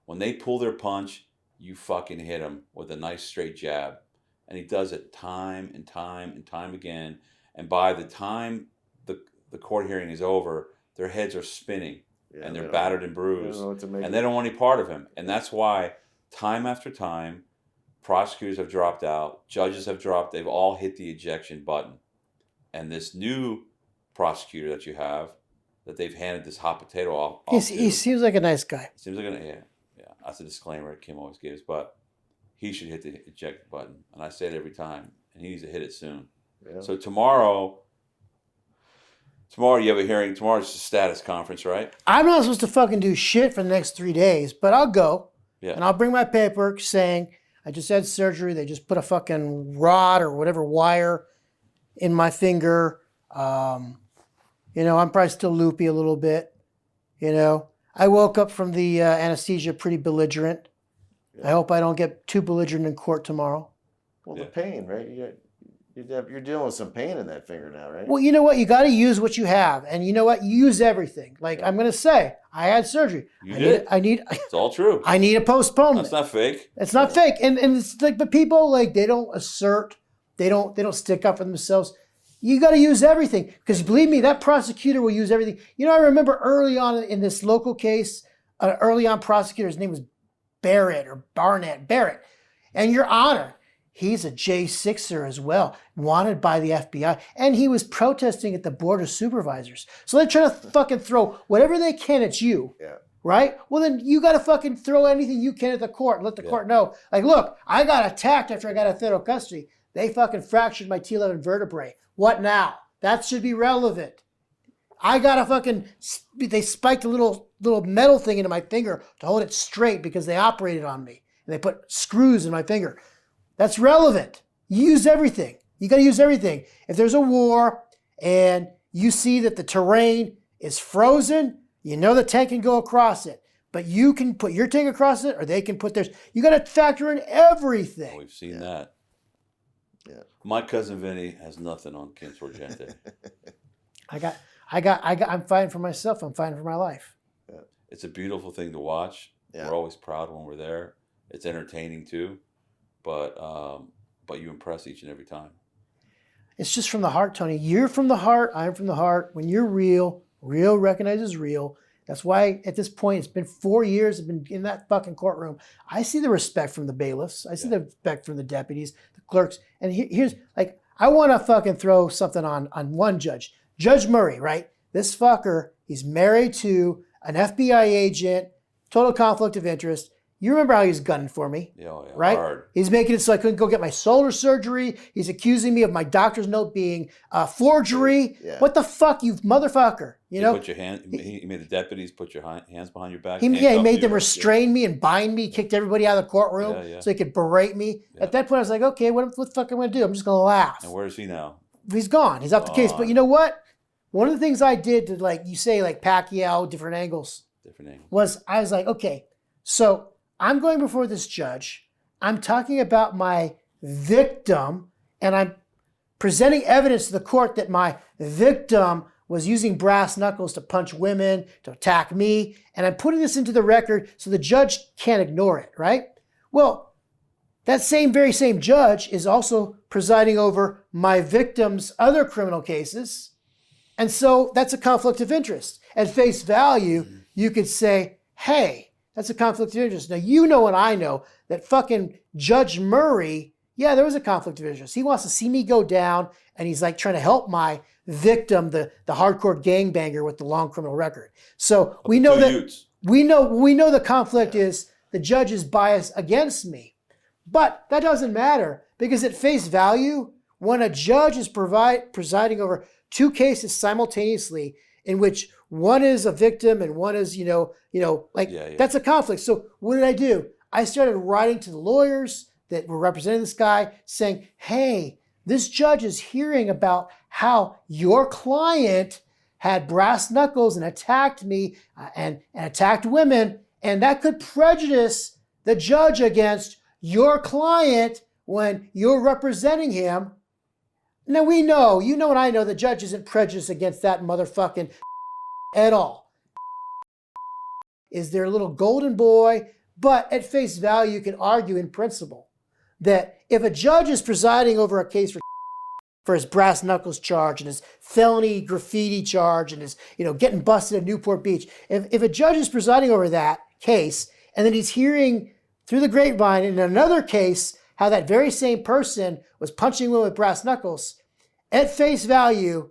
Speaker 2: When they pull their punch, you fucking hit them with a nice straight jab. And he does it time and time and time again. And by the time the court hearing is over, their heads are spinning. Yeah, and they're battered and bruised, and they don't want any part of him. And that's why, time after time, prosecutors have dropped out, judges have dropped, they've all hit the ejection button. And this new prosecutor that you have, that they've handed this hot potato off
Speaker 1: he seems like a nice guy.
Speaker 2: Seems like yeah. That's a disclaimer Kim always gives. But he should hit the eject button. And I say it every time, and he needs to hit it soon.
Speaker 3: Yeah.
Speaker 2: So tomorrow you have a hearing. Tomorrow's the status conference, right?
Speaker 1: I'm not supposed to fucking do shit for the next 3 days, but I'll go.
Speaker 2: Yeah.
Speaker 1: And I'll bring my paperwork saying I just had surgery. They just put a fucking rod or whatever wire in my finger. You know, I'm probably still loopy a little bit. You know, I woke up from the anesthesia pretty belligerent. I hope I don't get too belligerent in court tomorrow.
Speaker 3: Well, the pain, right? You're dealing with some pain in that finger now, right?
Speaker 1: Well, you know what? You got to use what you have. And you know what? Use everything. Like, I'm going to say, I had surgery.
Speaker 2: It's all true.
Speaker 1: I need a postponement.
Speaker 2: That's not fake.
Speaker 1: It's not fake. And it's like, but people, like, they don't assert. They don't stick up for themselves. You got to use everything. Because believe me, that prosecutor will use everything. You know, I remember early on in this local case, early on prosecutor, his name was Barnett. And Your Honor, he's a J6er as well, wanted by the FBI. And he was protesting at the Board of Supervisors. So they're trying to fucking throw whatever they can at you.
Speaker 3: Yeah.
Speaker 1: Right? Well, then you got to fucking throw anything you can at the court and let the court know. Like, look, I got attacked after I got out of federal custody. They fucking fractured my T11 vertebrae. What now? That should be relevant. I got a fucking, they spiked a little metal thing into my finger to hold it straight because they operated on me. And they put screws in my finger. That's relevant. Use everything. You got to use everything. If there's a war and you see that the terrain is frozen, you know the tank can go across it. But you can put your tank across it or they can put theirs. You got to factor in everything.
Speaker 2: Oh, we've seen that.
Speaker 3: Yeah.
Speaker 2: My cousin Vinny has nothing on Kinsorgente.
Speaker 1: I'm fighting for myself. I'm fighting for my life.
Speaker 3: Yeah.
Speaker 2: It's a beautiful thing to watch.
Speaker 3: Yeah.
Speaker 2: We're always proud when we're there. It's entertaining too, but you impress each and every time.
Speaker 1: It's just from the heart, Tony. You're from the heart. I'm from the heart. When you're real recognizes real. That's why at this point, it's been 4 years I've been in that fucking courtroom. I see the respect from the bailiffs. I see the respect from the deputies, the clerks. And here's, like, I want to fucking throw something on one judge. Judge Murray, right? This fucker, he's married to an FBI agent, total conflict of interest. You remember how he was gunning for me, right?
Speaker 2: Hard.
Speaker 1: He's making it so I couldn't go get my shoulder surgery. He's accusing me of my doctor's note being forgery.
Speaker 3: Yeah.
Speaker 1: What the fuck, you motherfucker? You know?
Speaker 2: He made the deputies put your hands behind your back.
Speaker 1: He made them restrain me and bind me, kicked everybody out of the courtroom so he could berate me. Yeah. At that point, I was like, okay, what the fuck am I going to do? I'm just going to laugh.
Speaker 2: And where is he now?
Speaker 1: He's gone. He's off the case. But you know what? One of the things I did to, like, you say, like Pacquiao, different angles, was I was like, okay, so I'm going before this judge. I'm talking about my victim, and I'm presenting evidence to the court that my victim was using brass knuckles to punch women, to attack me, and I'm putting this into the record so the judge can't ignore it, right? Well, that very same judge is also presiding over my victim's other criminal cases, and so that's a conflict of interest. At face value, you could say, hey, that's a conflict of interest. Now, you know and I know that fucking Judge Murray, yeah, there was a conflict of interest. He wants to see me go down, and he's like trying to help my victim, the hardcore gangbanger with the long criminal record. So we know that we know the conflict is the judge is biased against me. But that doesn't matter because at face value, when a judge is presiding over two cases simultaneously in which one is a victim and one is, that's a conflict. So what did I do? I started writing to the lawyers that were representing this guy saying, hey, this judge is hearing about how your client had brass knuckles and attacked me and attacked women, and that could prejudice the judge against your client when you're representing him. Now we know, you know and I know the judge isn't prejudiced against that motherfucking at all. Is their little golden boy, but at face value you can argue in principle that if a judge is presiding over a case for his brass knuckles charge and his felony graffiti charge and his getting busted at Newport Beach, if a judge is presiding over that case and then he's hearing through the grapevine in another case how that very same person was punching women with brass knuckles, at face value,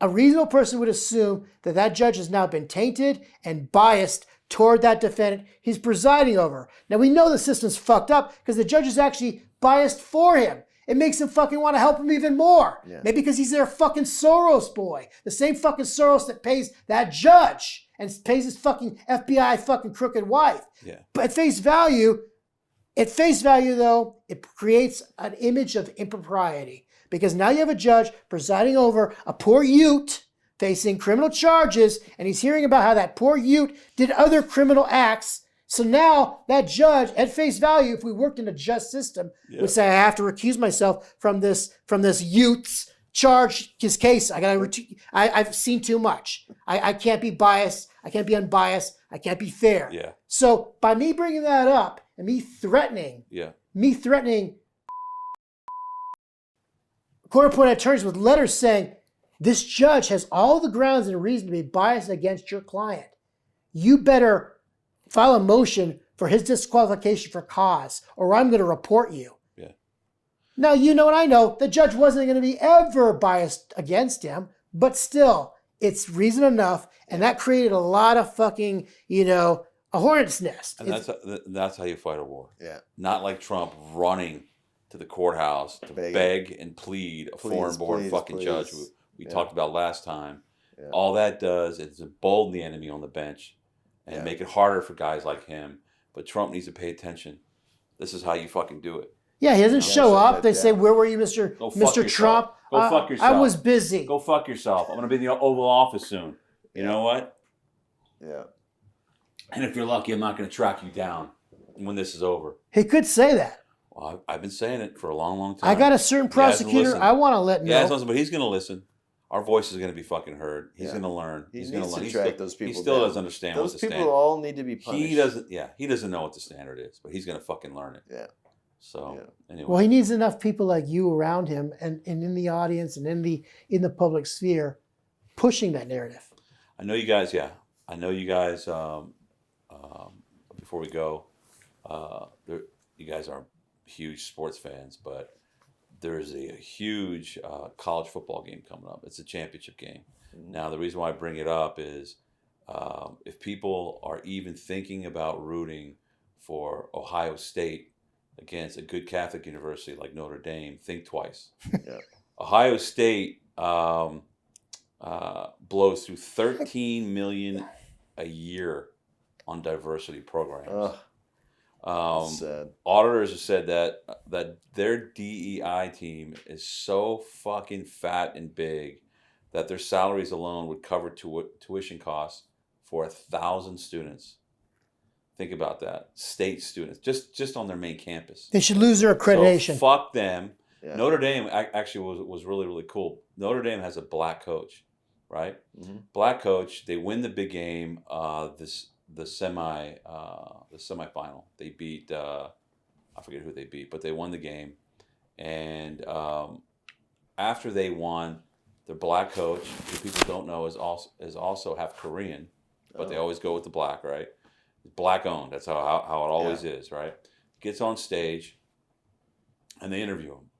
Speaker 1: a reasonable person would assume that that judge has now been tainted and biased toward that defendant he's presiding over. Now, we know the system's fucked up because the judge is actually biased for him. It makes him fucking want to help him even more.
Speaker 3: Yeah.
Speaker 1: Maybe because he's their fucking Soros boy. The same fucking Soros that pays that judge and pays his fucking FBI fucking crooked wife.
Speaker 2: Yeah.
Speaker 1: But at face value, though, it creates an image of impropriety. Because now you have a judge presiding over a poor Ute facing criminal charges, and he's hearing about how that poor Ute did other criminal acts. So now that judge, at face value, if we worked in a just system, would say, I have to recuse myself from this Ute's charge, his case. I've seen too much. I can't be biased. I can't be unbiased. I can't be fair.
Speaker 2: Yeah.
Speaker 1: So by me bringing that up and me threatening court-appointed attorneys with letters saying, this judge has all the grounds and reason to be biased against your client. You better file a motion for his disqualification for cause, or I'm going to report you.
Speaker 2: Yeah.
Speaker 1: Now, you know and I know the judge wasn't going to be ever biased against him, but still, it's reason enough, and that created a lot of fucking, a hornet's nest.
Speaker 2: And that's how you fight a war.
Speaker 3: Yeah.
Speaker 2: Not like Trump running to the courthouse to beg and plead a foreign-born fucking judge we talked about last time. Yeah. All that does is embolden the enemy on the bench and make it harder for guys like him. But Trump needs to pay attention. This is how you fucking do it.
Speaker 1: Yeah, he doesn't show up. They say, where were you, Mr. Trump?
Speaker 2: Go fuck yourself.
Speaker 1: I was busy.
Speaker 2: Go fuck yourself. I'm going to be in the Oval Office soon. You know what?
Speaker 3: Yeah.
Speaker 2: And if you're lucky, I'm not going to track you down when this is over.
Speaker 1: He could say that.
Speaker 2: Well, I've been saying it for a long, long time.
Speaker 1: I got a certain prosecutor I want to let know.
Speaker 2: Yeah, but he's going to listen. Our voice is going to be fucking heard. He's going to learn.
Speaker 3: He's going to learn. Track those people.
Speaker 2: He still doesn't understand what the standard is.
Speaker 3: Those people all need to be punished.
Speaker 2: He doesn't know what the standard is, but he's going to fucking learn it.
Speaker 3: Yeah.
Speaker 2: So anyway.
Speaker 1: Well, he needs enough people like you around him and in the audience and in the public sphere pushing that narrative.
Speaker 2: I know you guys. Yeah, I know you guys. Before we go, you guys are huge sports fans, but there's a huge college football game coming up. It's a championship game. Mm-hmm. Now, the reason why I bring it up is if people are even thinking about rooting for Ohio State against a good Catholic university like Notre Dame, think twice. Yeah. Ohio State blows through $13 million a year on diversity programs.
Speaker 3: Sad.
Speaker 2: Auditors have said that their DEI team is so fucking fat and big that their salaries alone would cover tuition costs for 1,000 students. Think about that. State students, just on their main campus.
Speaker 1: They should lose their accreditation.
Speaker 2: So fuck them. Yeah. Notre Dame actually was really, really cool. Notre Dame has a black coach, right? Mm-hmm. Black coach. They win the big game. The semifinal. They beat I forget who they beat, but they won the game. And after they won, their black coach, who people don't know, is also half Korean, but they always go with the black, right? Black owned. That's how it always is, right? Gets on stage, and they interview him.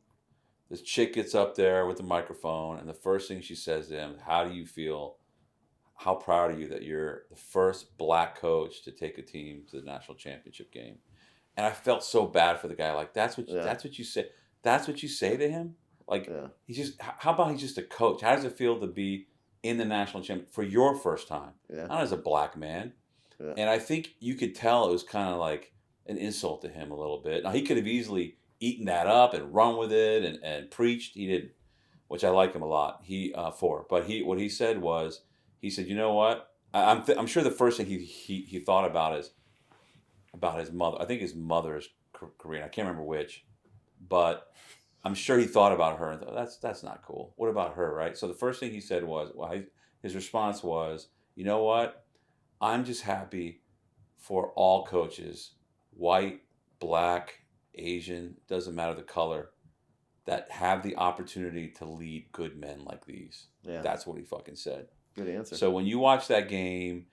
Speaker 2: This chick gets up there with the microphone, and the first thing she says to him, "How do you feel? How proud are you that you're the first black coach to take a team to the national championship game?" And I felt so bad for the guy. Like that's what you say. That's what you say to him. Like he's just. How about he's just a coach? How does it feel to be in the national championship for your first time? Yeah. Not as a black man. Yeah. And I think you could tell it was kind of like an insult to him a little bit. Now he could have easily eaten that up and run with it and preached. He didn't, which I like him a lot. But what he said was. He said, "You know what? I'm sure the first thing he thought about is about his mother. I think his mother is Korean. I can't remember which, but I'm sure he thought about her and thought that's not cool. What about her, right? So the first thing he said was, his response was, you know what? I'm just happy for all coaches, white, black, Asian, doesn't matter the color, that have the opportunity to lead good men like these." Yeah. That's what he fucking said.
Speaker 3: Good answer.
Speaker 2: So when you watch that game,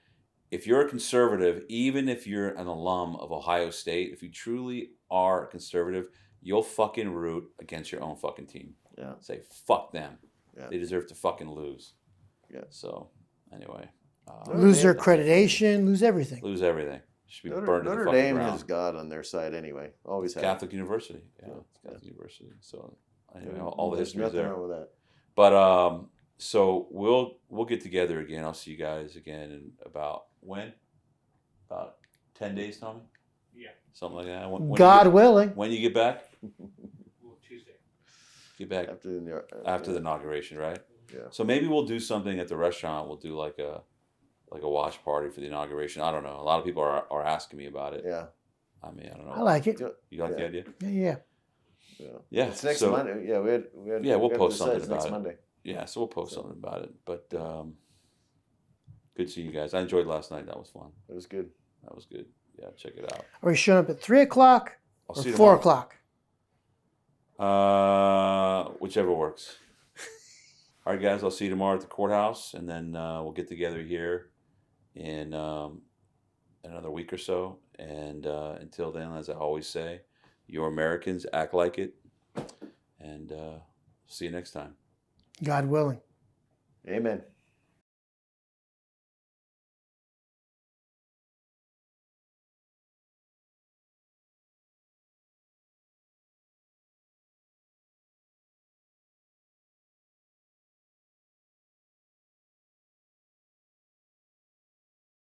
Speaker 2: if you're a conservative, even if you're an alum of Ohio State, if you truly are a conservative, you'll fucking root against your own fucking team. Yeah. Say, fuck them. Yeah. They deserve to fucking lose. Yeah. So, anyway.
Speaker 1: Lose their accreditation, lose everything.
Speaker 2: Lose everything. Should be burned to the
Speaker 3: Notre
Speaker 2: fucking
Speaker 3: Dame
Speaker 2: ground.
Speaker 3: has God on their side anyway. Always
Speaker 2: It's
Speaker 3: has.
Speaker 2: Catholic University. Yeah, it's Catholic University. So anyway, all the
Speaker 3: There's
Speaker 2: history is
Speaker 3: nothing
Speaker 2: there.
Speaker 3: wrong with that.
Speaker 2: But so we'll get together again. I'll see you guys again in about when? About 10 days, Tommy?
Speaker 4: Yeah.
Speaker 2: Something like that.
Speaker 1: God willing.
Speaker 2: When you get back?
Speaker 4: Well, Tuesday.
Speaker 2: Get back after the inauguration, right?
Speaker 3: Yeah.
Speaker 2: So maybe we'll do something at the restaurant. We'll do like a watch party for the inauguration. I don't know. A lot of people are asking me about it.
Speaker 3: Yeah.
Speaker 2: I mean, I don't know.
Speaker 1: I like it.
Speaker 2: You like the idea?
Speaker 1: Yeah.
Speaker 2: Yeah.
Speaker 3: It's next
Speaker 2: so,
Speaker 3: Monday. Yeah, we had
Speaker 2: we'll
Speaker 3: we had
Speaker 2: post
Speaker 3: to decide
Speaker 2: something
Speaker 3: it's next
Speaker 2: about it.
Speaker 3: Monday.
Speaker 2: Yeah, so we'll post something about it. But good seeing you guys. I enjoyed last night. That was fun.
Speaker 3: It was good.
Speaker 2: That was good. Yeah, check it out.
Speaker 1: Are we showing up at 3 o'clock
Speaker 2: I'll
Speaker 1: or
Speaker 2: see you
Speaker 1: 4
Speaker 2: tomorrow.
Speaker 1: o'clock?
Speaker 2: Whichever works. All right, guys. I'll see you tomorrow at the courthouse, and then we'll get together here in another week or so. And until then, as I always say, you're Americans, act like it. And see you next time.
Speaker 1: God willing.
Speaker 3: Amen.